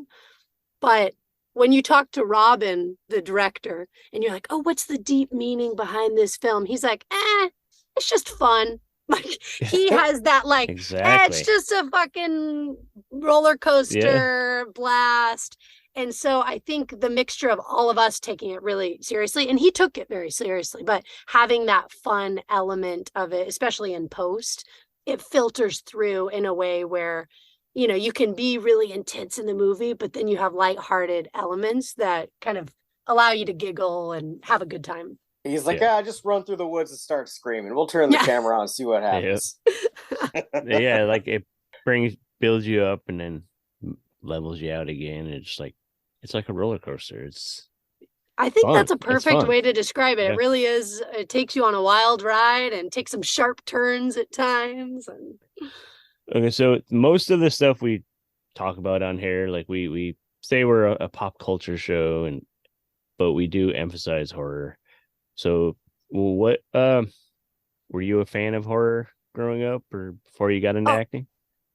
But when you talk to Robin, the director, and you're like, oh, what's the deep meaning behind this film? He's like, it's just fun. Like, he has that like, Exactly. it's just a fucking roller coaster blast. And so I think the mixture of all of us taking it really seriously, and he took it very seriously, but having that fun element of it, especially in post, it filters through in a way where, you can be really intense in the movie, but then you have lighthearted elements that kind of allow you to giggle and have a good time. He's like, just run through the woods and start screaming. We'll turn the camera on and see what happens. Yeah, like it builds you up and then levels you out again. It's like a roller coaster. I think fun. That's a perfect way to describe it. Yeah. It really is. It takes you on a wild ride and takes some sharp turns at times. Okay, so most of the stuff we talk about on here, like we say we're a pop culture show, but we do emphasize horror. So, what were you a fan of horror growing up, or before you got into acting?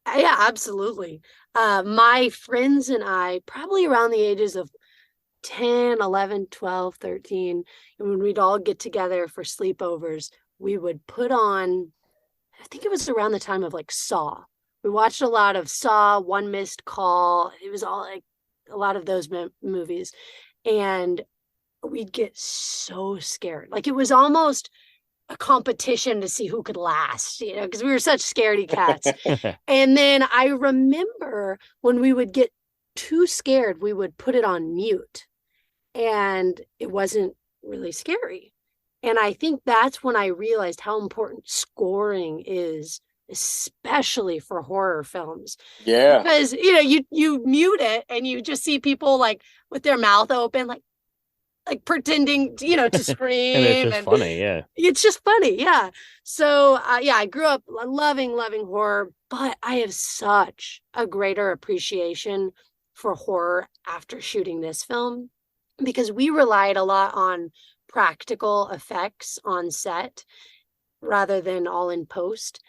Yeah, absolutely. My friends and I, probably around the ages of 10, 11, 12, 13, and when we'd all get together for sleepovers, we would put on, I think it was around the time of like Saw. We watched a lot of Saw, One Missed Call. It was all like a lot of those movies. And we'd get so scared. Like, it was almost a competition to see who could last, because we were such scaredy cats. And then I remember when we would get too scared, we would put it on mute and it wasn't really scary. And I think that's when I realized how important scoring is, especially for horror films. Yeah. Because, you mute it and you just see people like with their mouth open, like pretending, to scream. And it's just funny, yeah. It's just funny, yeah. So, I grew up loving horror, but I have such a greater appreciation for horror after shooting this film, because we relied a lot on practical effects on set rather than all in post.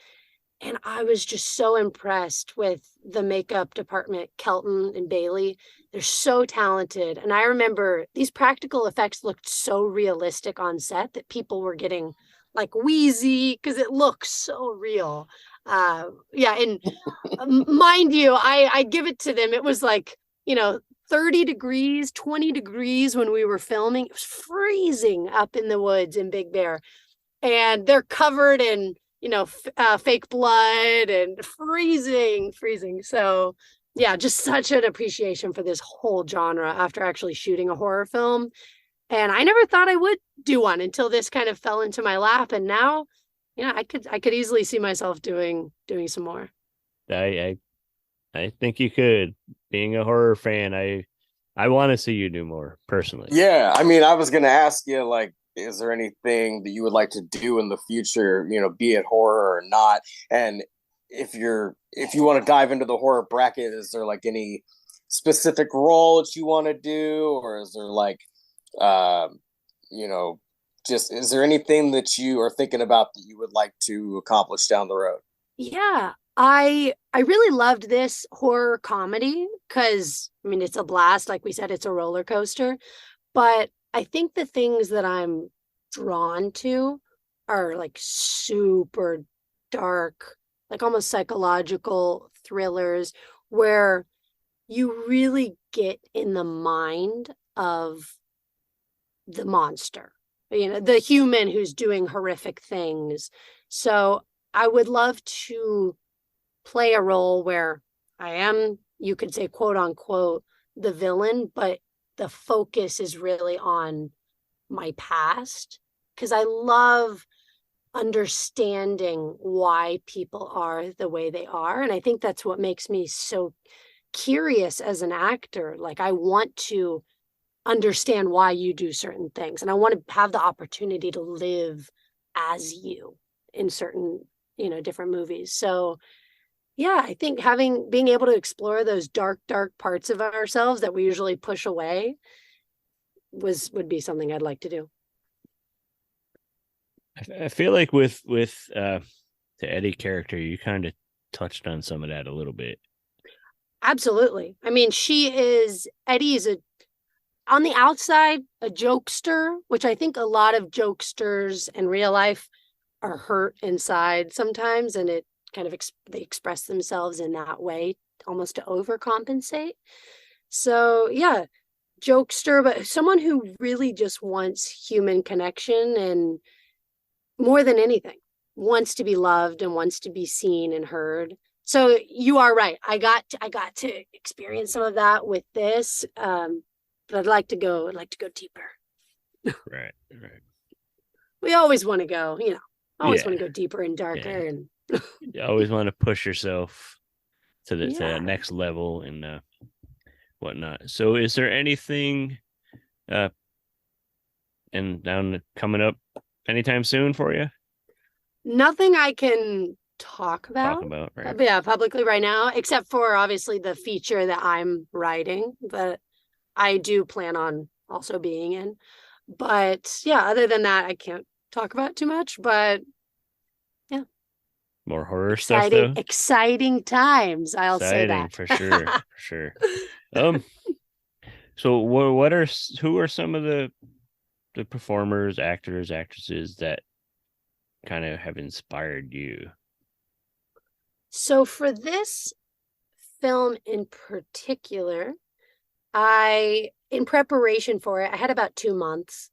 And I was just so impressed with the makeup department, Kelton and Bailey. They're so talented. And I remember these practical effects looked so realistic on set that people were getting like wheezy because it looks so real. And mind you, I give it to them. It was like, 30 degrees, 20 degrees when we were filming. It was freezing up in the woods in Big Bear. And they're covered in fake blood and freezing. So yeah, just such an appreciation for this whole genre after actually shooting a horror film. And I never thought I would do one until this kind of fell into my lap. And now, I could easily see myself doing some more. I think you could. Being a horror fan, I want to see you do more personally. Yeah, I mean, I was going to ask you, like, is there anything that you would like to do in the future, be it horror or not? And if you want to dive into the horror bracket, is there like any specific role that you want to do? Or is there like, just, is there anything that you are thinking about that you would like to accomplish down the road? Yeah, I really loved this horror comedy because, I mean, it's a blast. Like we said, it's a roller coaster. But I think the things that I'm drawn to are like super dark, like almost psychological thrillers where you really get in the mind of the monster, the human who's doing horrific things. So I would love to play a role where I am, you could say, quote unquote, the villain, but the focus is really on my past because I love understanding why people are the way they are. And I think that's what makes me so curious as an actor. Like, I want to understand why you do certain things, and I want to have the opportunity to live as you in certain, different movies. So yeah, I think being able to explore those dark parts of ourselves that we usually push away would be something I'd like to do. I feel like with the Eddie character, you kind of touched on some of that a little bit. Absolutely. I mean, Eddie is on the outside, a jokester, which I think a lot of jokesters in real life are hurt inside sometimes, and it kind of they express themselves in that way, almost to overcompensate. So yeah, jokester, but someone who really just wants human connection and more than anything wants to be loved and wants to be seen and heard. So you are right. I got to experience some of that with this, but I'd like to go deeper. Right. We always want to go, want to go deeper and darker, and you always want to push yourself to the next level and whatnot. So is there anything coming up anytime soon for you? Nothing I can talk about right? Yeah, publicly right now, except for obviously the feature that I'm writing that I do plan on also being in. But yeah, other than that, I can't talk about too much. But yeah, more horror stuff though. Exciting times, I'll say that for sure. So who are some of the performers, actors, actresses that kind of have inspired you? So for this film in particular, in preparation for it, I had about 2 months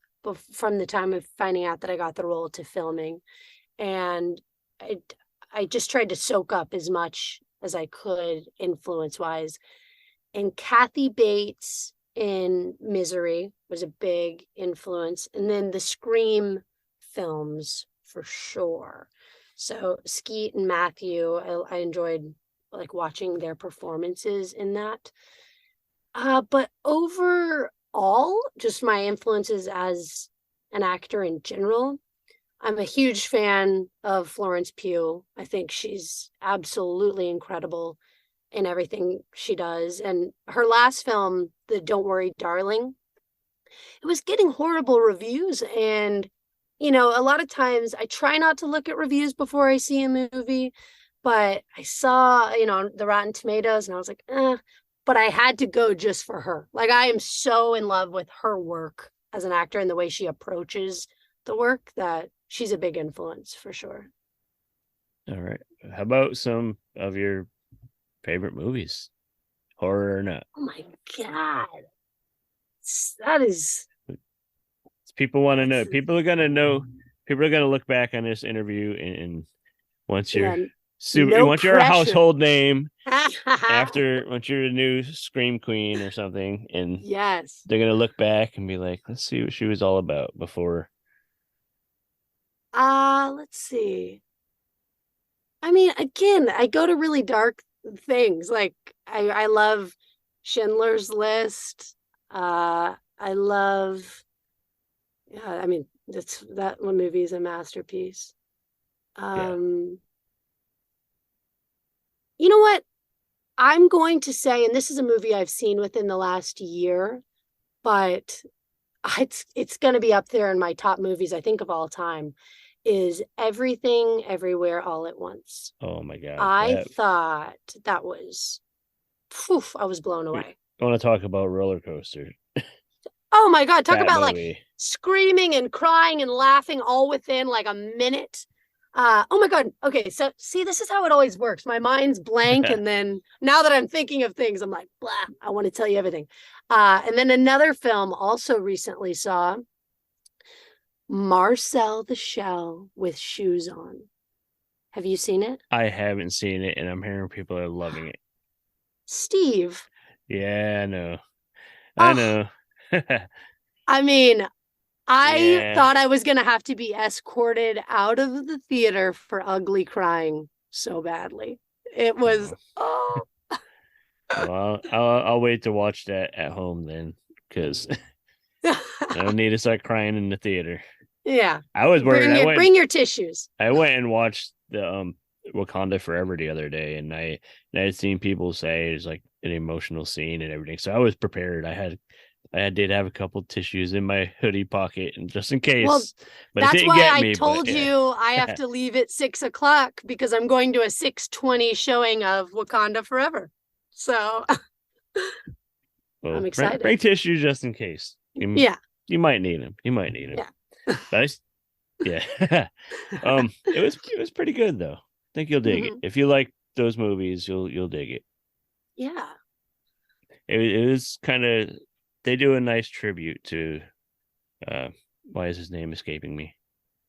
from the time of finding out that I got the role to filming. And I just tried to soak up as much as I could influence-wise. And Kathy Bates in Misery was a big influence. And then the Scream films for sure. So Skeet and Matthew, I enjoyed like watching their performances in that. But overall, just my influences as an actor in general, I'm a huge fan of Florence Pugh. I think she's absolutely incredible in everything she does. And her last film, the Don't Worry, Darling, it was getting horrible reviews. And, a lot of times I try not to look at reviews before I see a movie, but I saw, the Rotten Tomatoes and I was like, but I had to go just for her. Like, I am so in love with her work as an actor and the way she approaches the work that she's a big influence for sure. All right. How about some of your favorite movies, horror or not? Oh my God. That is... People want to know. People are going to know. People are going to look back on this interview and once you're once you're a household name, once you're a new Scream Queen or something, and yes, they're going to look back and be like, let's see what she was all about before. Let's see. I mean, again, I go to really dark things. Like I love Schindler's List. I love, I mean, that one movie is a masterpiece. You know what? I'm going to say, and this is a movie I've seen within the last year, but it's going to be up there in my top movies, I think, of all time. is Everything Everywhere All at Once. Oh my god. I thought that was, I was blown away. I want to talk about roller coaster. Oh my God, talk That about like movie. screaming and crying and laughing all within like a minute. Oh my God. Okay, so see, this is how it always works. My mind's blank, and then now that I'm thinking of things, I'm like, blah, I want to tell you everything. And then another film also recently saw, Marcel the Shell with Shoes On. Have you seen it? I haven't seen it, and I'm hearing people are loving it. Steve. Yeah, I know. Oh. I know. I mean, I Yeah. thought I was going to have to be escorted out of the theater for ugly crying so badly. It was, Well, I'll wait to watch that at home then, because I don't need to start crying in the theater. Yeah. I was worried. Bring your tissues. I went and watched the Wakanda Forever the other day, and I had seen people say it's like an emotional scene and everything. So I was prepared. I did have a couple tissues in my hoodie pocket, and just in case. Well, but that's it didn't why get I me, told you I have to leave at 6:00 because I'm going to a 6:20 showing of Wakanda Forever. So well, I'm excited. Bring tissues just in case. Yeah. You might need them. Yeah. Yeah. It was pretty good though. I think you'll dig it. If you like those movies, you'll dig it. Yeah. It was kind of, they do a nice tribute to why is his name escaping me?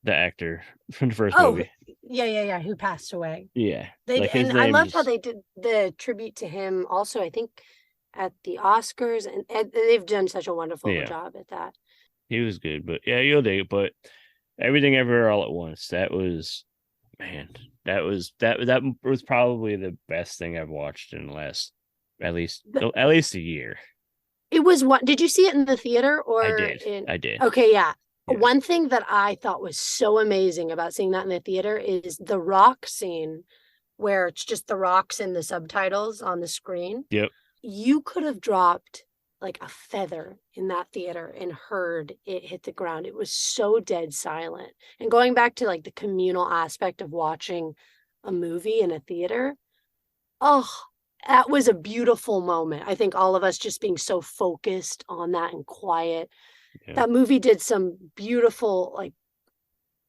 The actor from the first movie. Yeah, who passed away. Yeah. And I loved how they did the tribute to him also, I think, at the Oscars, and they've done such a wonderful job at that. He was good, but yeah, you'll dig it. But Everything Everywhere All at Once, that was probably the best thing I've watched in the last at least a year. It was what? Did you see it in the theater or? I did. Okay, yeah. One thing that I thought was so amazing about seeing that in the theater is the rock scene, where it's just the rocks and the subtitles on the screen. Yep. You could have dropped like a feather in that theater and heard it hit the ground. It was so dead silent. And going back to like the communal aspect of watching a movie in a theater, that was a beautiful moment. I think all of us just being so focused on that and quiet. Yeah. That movie did some beautiful, like,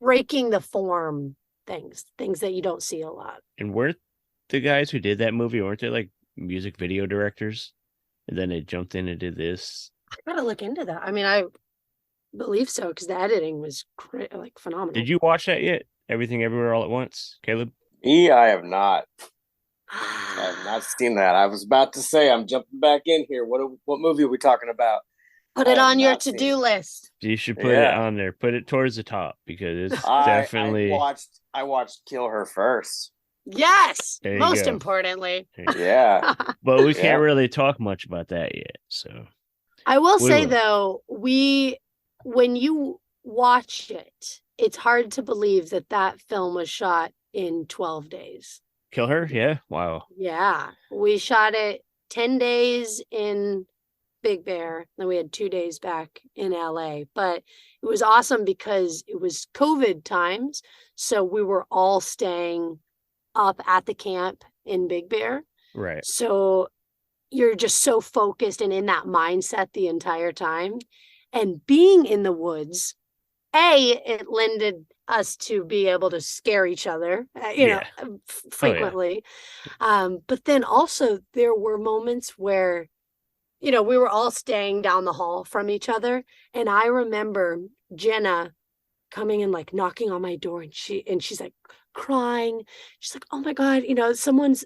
breaking the form things that you don't see a lot. And weren't the guys who did that movie, weren't they like music video directors? And then they jumped in and did this. I gotta look into that. I mean, I believe so, because the editing was phenomenal. Did you watch that yet? Everything Everywhere All at Once, Caleb? Yeah, I have not. I have not seen that. I was about to say, I'm jumping back in here. What movie are we talking about? Put it on your to-do list. You should put it on there. Put it towards the top, because it's definitely. I watched KillHer first. Yes, most importantly. Yeah. But we can't really talk much about that yet. So I will say though, when you watch it, it's hard to believe that film was shot in 12 days. KillHer? Yeah. Wow. Yeah. We shot it 10 days in Big Bear. Then we had 2 days back in LA. But it was awesome because it was COVID times. So we were all staying up at the camp in Big Bear. Right. So you're just so focused and in that mindset the entire time. And being in the woods, it lended us to be able to scare each other, frequently. But then also there were moments where, we were all staying down the hall from each other. And I remember Jenna coming and like knocking on my door, and she's like crying. She's like, "Oh my God, someone's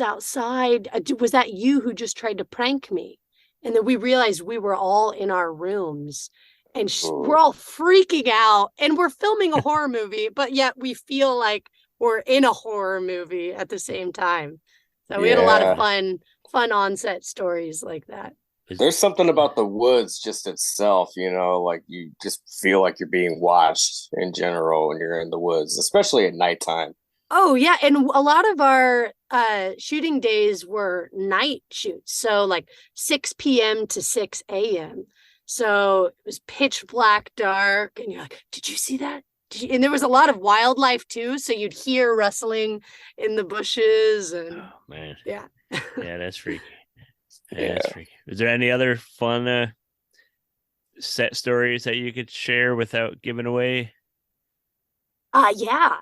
outside. Was that you who just tried to prank me?" And then we realized we were all in our rooms, and we're all freaking out, and we're filming a horror movie, but yet we feel like we're in a horror movie at the same time. So we had a lot of fun on-set stories like that. There's something about the woods just itself, like you just feel like you're being watched in general when you're in the woods, especially at nighttime. Oh, yeah. And a lot of our shooting days were night shoots. So like 6 p.m. to 6 a.m. So it was pitch black dark. And you're like, did you see that? and there was a lot of wildlife too, so you'd hear rustling in the bushes, and Oh man. yeah. Yeah, that's freaky. Yeah. That's freaky. Is there any other fun set stories that you could share without giving away? Yeah.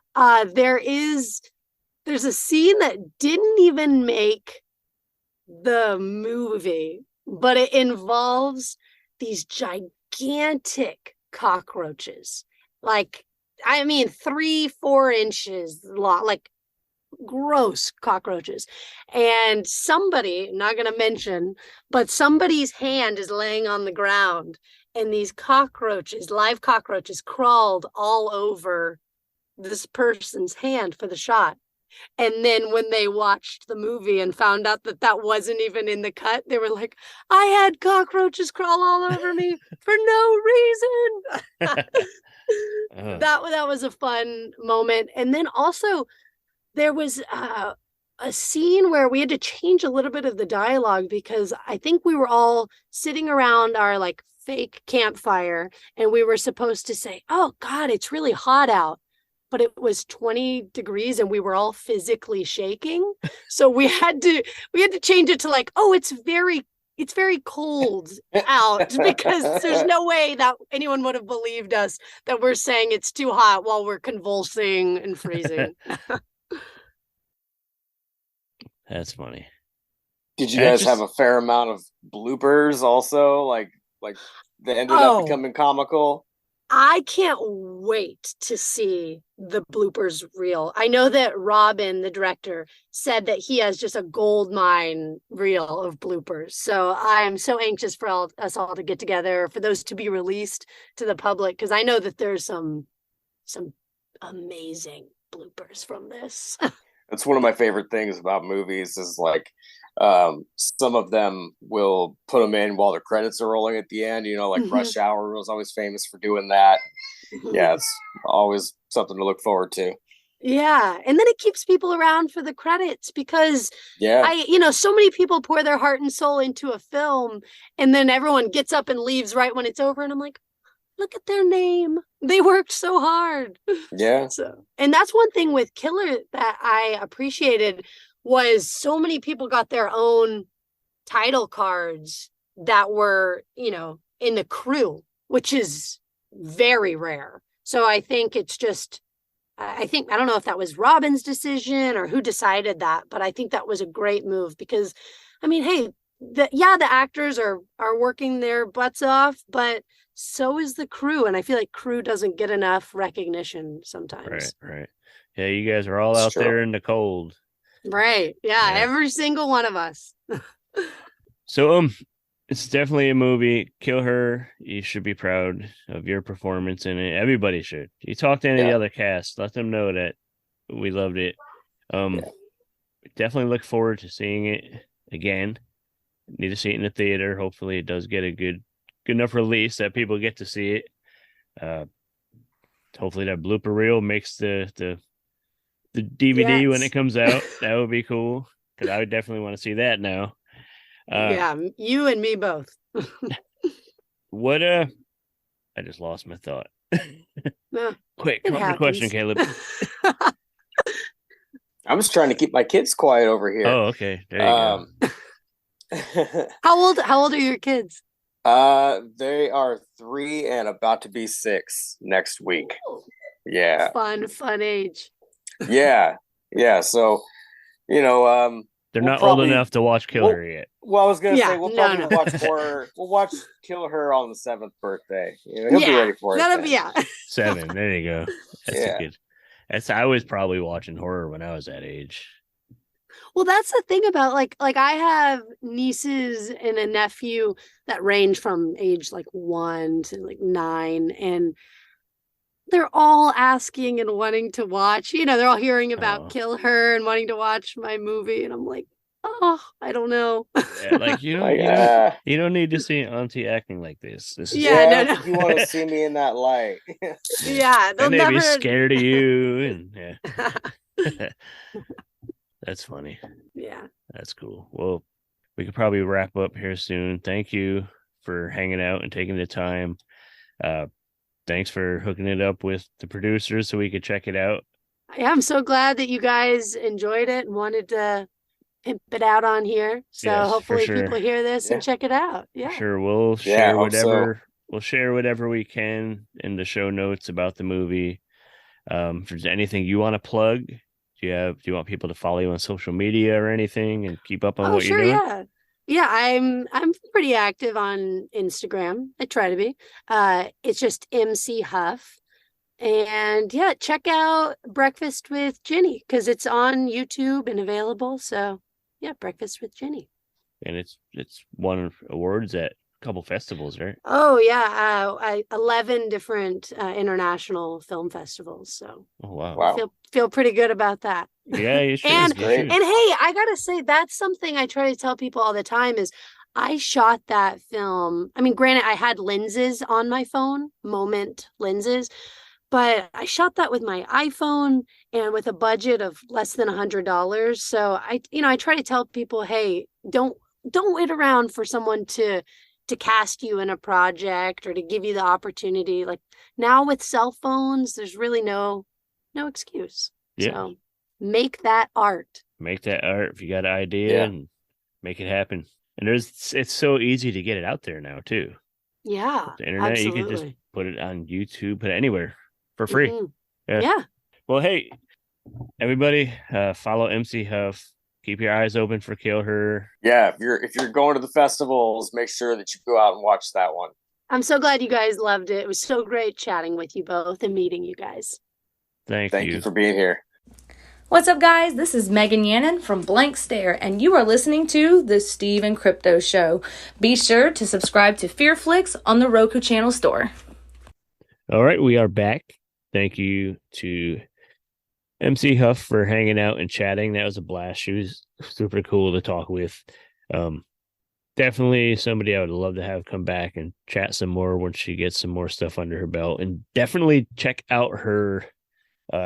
There's a scene that didn't even make the movie, but it involves these gigantic cockroaches. Like, I mean, 3-4 inches long, like gross cockroaches. And somebody, I'm not going to mention, but somebody's hand is laying on the ground, and these cockroaches, live cockroaches, crawled all over this person's hand for the shot. And then when they watched the movie and found out that that wasn't even in the cut, they were like, I had cockroaches crawl all over me for no reason. That was a fun moment. And then also there was a scene where we had to change a little bit of the dialogue, because I think we were all sitting around our like fake campfire, and we were supposed to say, oh God, it's really hot out. But it was 20 degrees and we were all physically shaking. So we had to change it to like, oh, it's very cold out, because there's no way that anyone would have believed us that we're saying it's too hot while we're convulsing and freezing. That's funny. Did you guys have a fair amount of bloopers also? Like they ended up becoming comical? I can't wait to see the bloopers reel. I know that Robin, the director, said that he has just a gold mine reel of bloopers. So I'm so anxious for us all to get together, for those to be released to the public, because I know that there's some amazing bloopers from this. That's one of my favorite things about movies is like some of them will put them in while the credits are rolling at the end, like Rush Hour was always famous for doing that. Yeah, it's always something to look forward to. Yeah, and then it keeps people around for the credits, because so many people pour their heart and soul into a film, and then everyone gets up and leaves right when it's over, and I'm like, look at their name. They worked so hard. Yeah. And that's one thing with KillHer that I appreciated, was so many people got their own title cards that were, in the crew, which is very rare. So I think it's just, I don't know if that was Robin's decision or who decided that, but I think that was a great move, because, I mean, hey, the actors are working their butts off, but so is the crew. And I feel like crew doesn't get enough recognition sometimes. Right. Yeah, you guys are all out there in the cold. Right. Yeah, every single one of us. So it's definitely a movie. KillHer. You should be proud of your performance in it. Everybody should. You talk to any of the other cast, let them know that we loved it. Definitely look forward to seeing it again. Need to see it in the theater. Hopefully it does get a good enough release that people get to see it. Hopefully that blooper reel makes the DVD when it comes out. That would be cool, because I would definitely want to see that now. You and me both. What I just lost my thought. Quick, come up with a question, Caleb. I'm just trying to keep my kids quiet over here. Oh, okay. There you go. How old are your kids? They are 3 and about to be 6 next week. Ooh. Yeah. Fun age. Yeah. So, they're not old enough to watch KillHer yet. Well, I was gonna say we'll probably watch horror. We'll watch KillHer on the 7th birthday. He'll be ready for it. That'll be 7. There you go. That's good. I was probably watching horror when I was that age. Well, that's the thing about like I have nieces and a nephew that range from age like 1 to like 9, and they're all asking and wanting to watch. They're all hearing about KillHer and wanting to watch my movie, and I'm like, oh, I don't know. Yeah, you don't need to see Auntie acting like this. No. You want to see me in that light? They'll never be scared of you, and that's funny. Yeah, that's cool. Well, we could probably wrap up here soon. Thank you for hanging out and taking the time. thanks for hooking it up with the producers so we could check it out. Yeah, I'm so glad that you guys enjoyed it and wanted to pimp it out on here. So Yes, for hopefully sure. people hear this and check it out. For Yeah. sure. We'll Yeah, share I hope so. whatever we can in the show notes about the movie. If there's anything you want to plug, do you want people to follow you on social media or anything and keep up on Oh, what sure, you're doing? Yeah, I'm pretty active on Instagram. I try to be. It's just MC Huff. And yeah, check out Breakfast with Ginny because it's on YouTube and available. So yeah, Breakfast with Ginny. And it's won awards at a couple festivals, right? Oh yeah, 11 different international film festivals. So Oh wow. Wow. feel pretty good about that. Yeah, you should. And You great. should. And hey, I gotta say that's something I try to tell people all the time is I shot that film. I mean, granted, I had lenses on my phone, Moment lenses, but I shot that with my iPhone and with a budget of less than $100. So I try to tell people, hey, don't wait around for someone to cast you in a project or to give you the opportunity. Like now with cell phones, there's really no excuse. Yeah. So make that art. Make that art if you got an idea Yeah. and make it happen. And it's so easy to get it out there now too. Yeah. The internet, absolutely. you can just put it on YouTube, put it anywhere for free. Mhm. Yeah. Yeah. Well, hey, everybody, follow MC Huff. Keep your eyes open for KillHer. Yeah, if you're going to the festivals, make sure that you go out and watch that one. I'm so glad you guys loved it. It was so great chatting with you both and meeting you guys. Thank you for being here. What's up, guys? This is Megan Yannon from Blank Stare, and you are listening to The Steve and Crypto Show. Be sure to subscribe to Fear Flicks on the Roku Channel store. All right, we are back. Thank you to MC Huff for hanging out and chatting. That was a blast. She was super cool to talk with. Definitely somebody I would love to have come back and chat some more once she gets some more stuff under her belt. And definitely check out her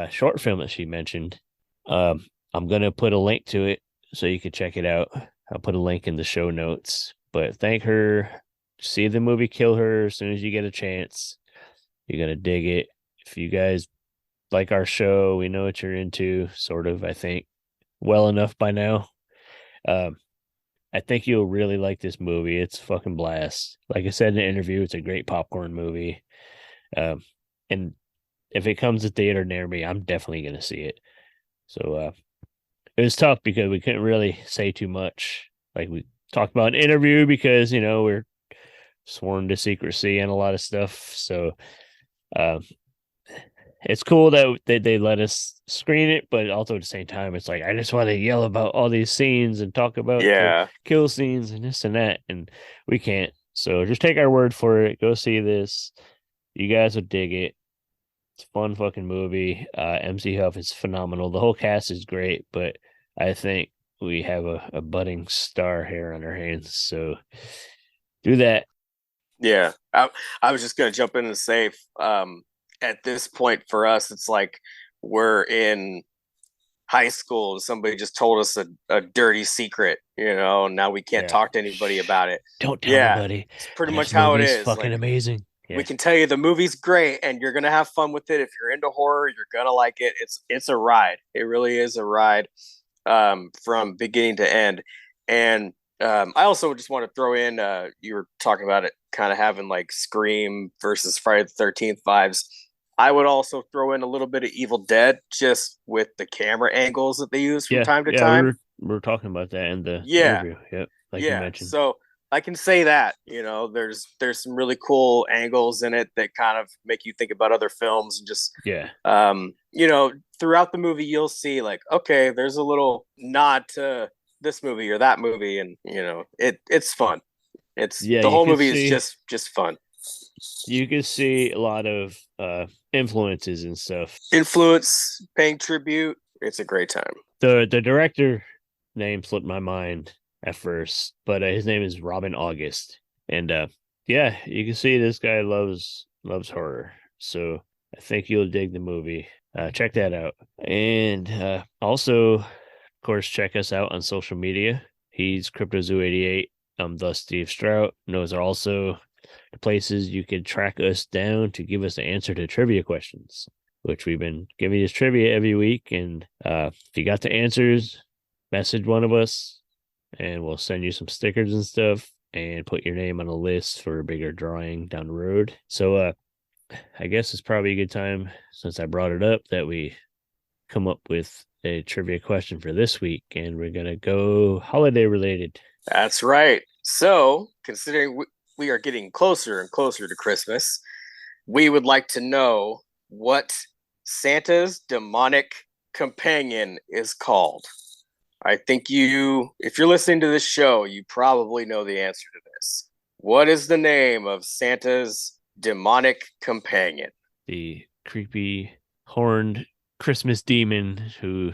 short film that she mentioned. I'm going to put a link to it so you can check it out. I'll put a link in the show notes. But thank her. See the movie KillHer as soon as you get a chance. You're going to dig it. If you guys like our show, we know what you're into, sort of, I think, well enough by now. I think you'll really like this movie. It's fucking blast. Like I said in the interview, it's a great popcorn movie. And if it comes to theater near me, I'm definitely going to see it. So it was tough because we couldn't really say too much. Like we talked about an interview because, we're sworn to secrecy and a lot of stuff. So it's cool that they let us screen it, but also at the same time, it's like, I just want to yell about all these scenes and talk about the kill scenes and this and that, and we can't. So just take our word for it. Go see this. You guys will dig it. It's a fun fucking movie. MC Huff is phenomenal. The whole cast is great, but I think we have a budding star here on our hands. So do that. Yeah. I was just going to jump in and say, at this point for us, it's like we're in high school and somebody just told us a dirty secret, and now we can't talk to anybody about it. Don't tell anybody. It's pretty much how it is. Fucking amazing. We can tell you the movie's great and you're going to have fun with it. If you're into horror, you're going to like it. It's a ride. It really is a ride from beginning to end. And I also just want to throw in, you were talking about it kind of having like Scream versus Friday the 13th vibes. I would also throw in a little bit of Evil Dead just with the camera angles that they use from time to time. We were talking about that in the interview. Yep, like you mentioned. So I can say that, there's some really cool angles in it that kind of make you think about other films and just throughout the movie you'll see like, okay, there's a little nod to this movie or that movie, and it's fun. The whole movie is just fun. You can see a lot of influences and stuff. Influence, paying tribute. It's a great time. The director name slipped my mind at first, but his name is Robin August, and you can see this guy loves horror. So I think you'll dig the movie. Check that out, and also, of course, check us out on social media. He's CryptoZoo88. I'm the Steve Strout. And those are also the places you could track us down to give us the answer to trivia questions, which we've been giving you trivia every week. And if you got the answers, message one of us and we'll send you some stickers and stuff and put your name on a list for a bigger drawing down the road. So I guess it's probably a good time, since I brought it up, that we come up with a trivia question for this week, and we're going to go holiday related. That's right. So, considering we are getting closer and closer to Christmas, we would like to know what Santa's demonic companion is called. I think if you're listening to this show, you probably know the answer to this. What is the name of Santa's demonic companion? The creepy horned Christmas demon who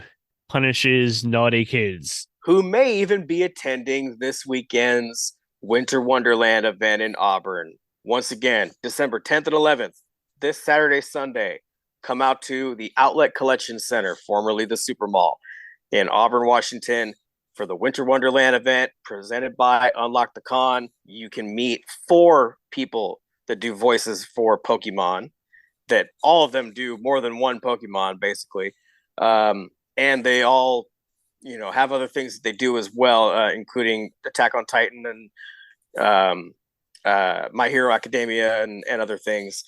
punishes naughty kids, who may even be attending this weekend's Winter Wonderland event in Auburn. Once again, December 10th and 11th, this Saturday, Sunday, come out to the Outlet Collection Center, formerly the Super Mall, in Auburn, Washington, for the Winter Wonderland event presented by Unlock the Con. You can meet 4 people that do voices for Pokemon, that all of them do more than one Pokemon, basically. And they all, have other things that they do as well, including Attack on Titan and My Hero Academia and other things.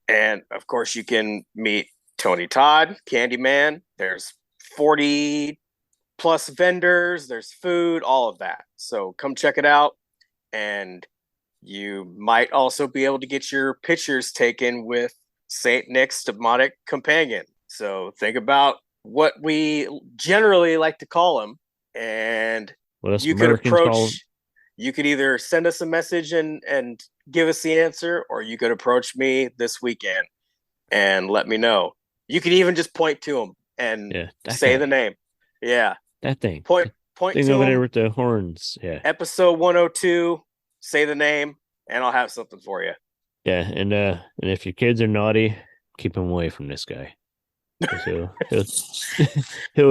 And, of course, you can meet Tony Todd, Candyman. There's 40 plus vendors. There's food, all of that. So come check it out. And you might also be able to get your pictures taken with Saint Nick's demonic companion. So think about what we generally like to call him, and you could approach. You could either send us a message and give us the answer, or you could approach me this weekend and let me know. You could even just point to him and say the name. Yeah, that thing. Point thing to over him. There with the horns. Yeah. Episode 102. Say the name, and I'll have something for you. Yeah, and if your kids are naughty, keep them away from this guy. He'll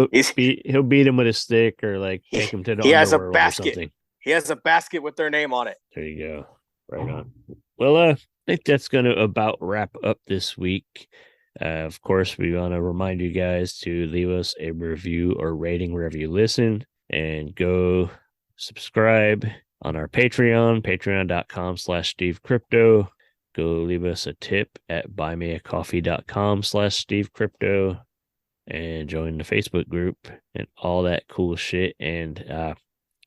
beat him with a stick, or like take him to the underworld or something. He has a basket with their name on it. There you go. Right on. Well, I think that's going to about wrap up this week. Of course, we want to remind you guys to leave us a review or rating wherever you listen, and go subscribe on our Patreon, patreon.com/SteveCrypto. Go leave us a tip at buymeacoffee.com/SteveCrypto, and join the Facebook group and all that cool shit, and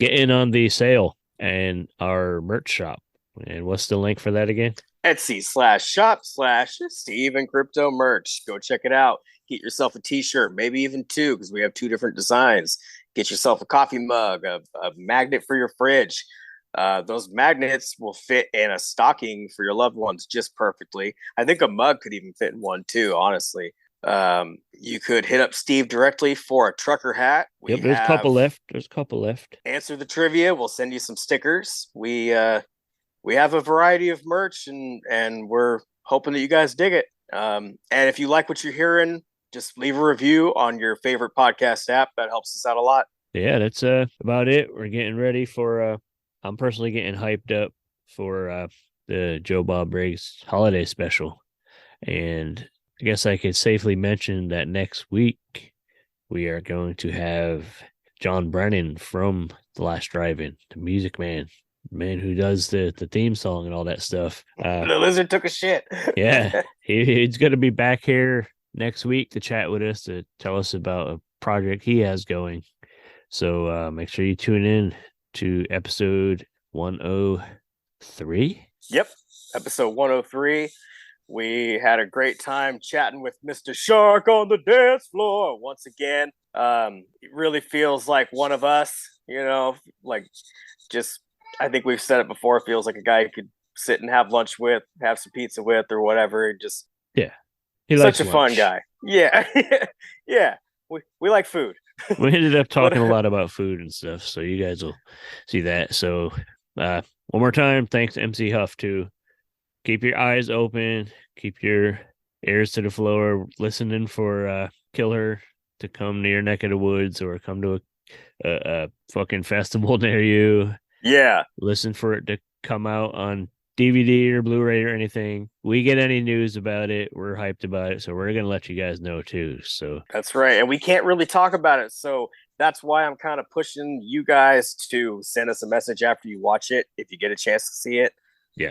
get in on the sale and our merch shop. And what's the link for that again? Etsy.shop/Steve and Crypto merch. Go check it out. Get yourself a t-shirt, maybe even 2, because we have 2 different designs. Get yourself a coffee mug, a magnet for your fridge. Those magnets will fit in a stocking for your loved ones just perfectly. I think a mug could even fit in one too, honestly. You could hit up Steve directly for a trucker hat. There's a couple left. Answer the trivia. We'll send you some stickers. We have a variety of merch, and we're hoping that you guys dig it. And if you like what you're hearing, just leave a review on your favorite podcast app. That helps us out a lot. Yeah, that's about it. We're getting ready for I'm personally getting hyped up for the Joe Bob Briggs holiday special. And I guess I could safely mention that next week we are going to have John Brennan from The Last Drive-In, the music man who does the theme song and all that stuff. The lizard took a shit. Yeah, he's going to be back here next week to chat with us, to tell us about a project he has going. So make sure you tune in to episode 103. Yep, episode 103. We had a great time chatting with Mr. Shark on the dance floor once again. It really feels like one of us, like just, I think we've said it before, it feels like a guy you could sit and have lunch with, have some pizza with, or whatever. Just, yeah, he's such a fun guy. Yeah. Yeah, we like food. We ended up talking a lot about food and stuff, so you guys will see that. So one more time, thanks to MC Huff too. Keep your eyes open, keep your ears to the floor, listening for KillHer to come to your neck of the woods, or come to a fucking festival near you. Yeah. Listen for it to come out on DVD or Blu-ray or anything, we get any news about it, we're hyped about it. So we're going to let you guys know too. So that's right. And we can't really talk about it. So that's why I'm kind of pushing you guys to send us a message after you watch it. If you get a chance to see it,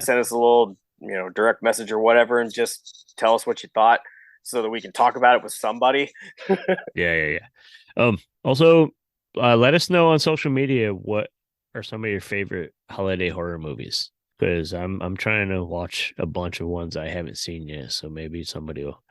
send us a little, direct message or whatever, and just tell us what you thought so that we can talk about it with somebody. Yeah. Also, let us know on social media what are some of your favorite holiday horror movies, because I'm trying to watch a bunch of ones I haven't seen yet. So maybe somebody will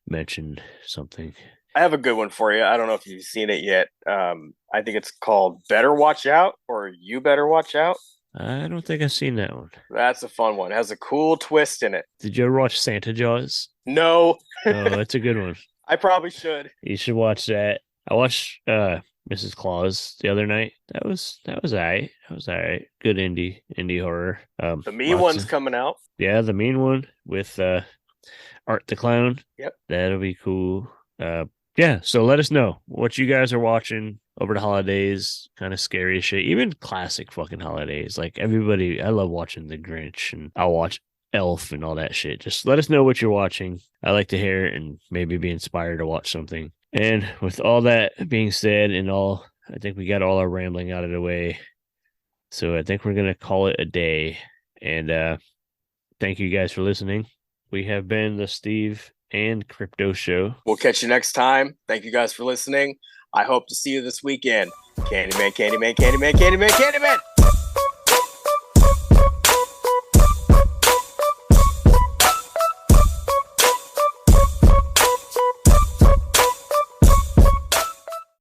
mention something. I have a good one for you. I don't know if you've seen it yet. I think it's called Better Watch Out, or You Better Watch Out. I don't think I've seen that one. That's a fun one. It has a cool twist in it. Did you ever watch Santa Jaws? No. Oh, that's a good one. I probably should. You should watch that. I watched Mrs. Claus the other night. That was all right. That was all right. Good indie horror. The Mean one's coming out. Yeah, the Mean one with Art the Clown. Yep. That'll be cool. Yeah, so let us know what you guys are watching over the holidays. Kind of scary shit. Even classic fucking holidays. Like everybody, I love watching The Grinch, and I'll watch Elf and all that shit. Just let us know what you're watching. I like to hear it and maybe be inspired to watch something. And with all that being said and all, I think we got all our rambling out of the way. So I think we're going to call it a day. And thank you guys for listening. We have been the Steve and Crypto Show. We'll catch you next time. Thank you guys for listening. I hope to see you this weekend. Candyman, Candyman, Candyman, Candyman, Candyman.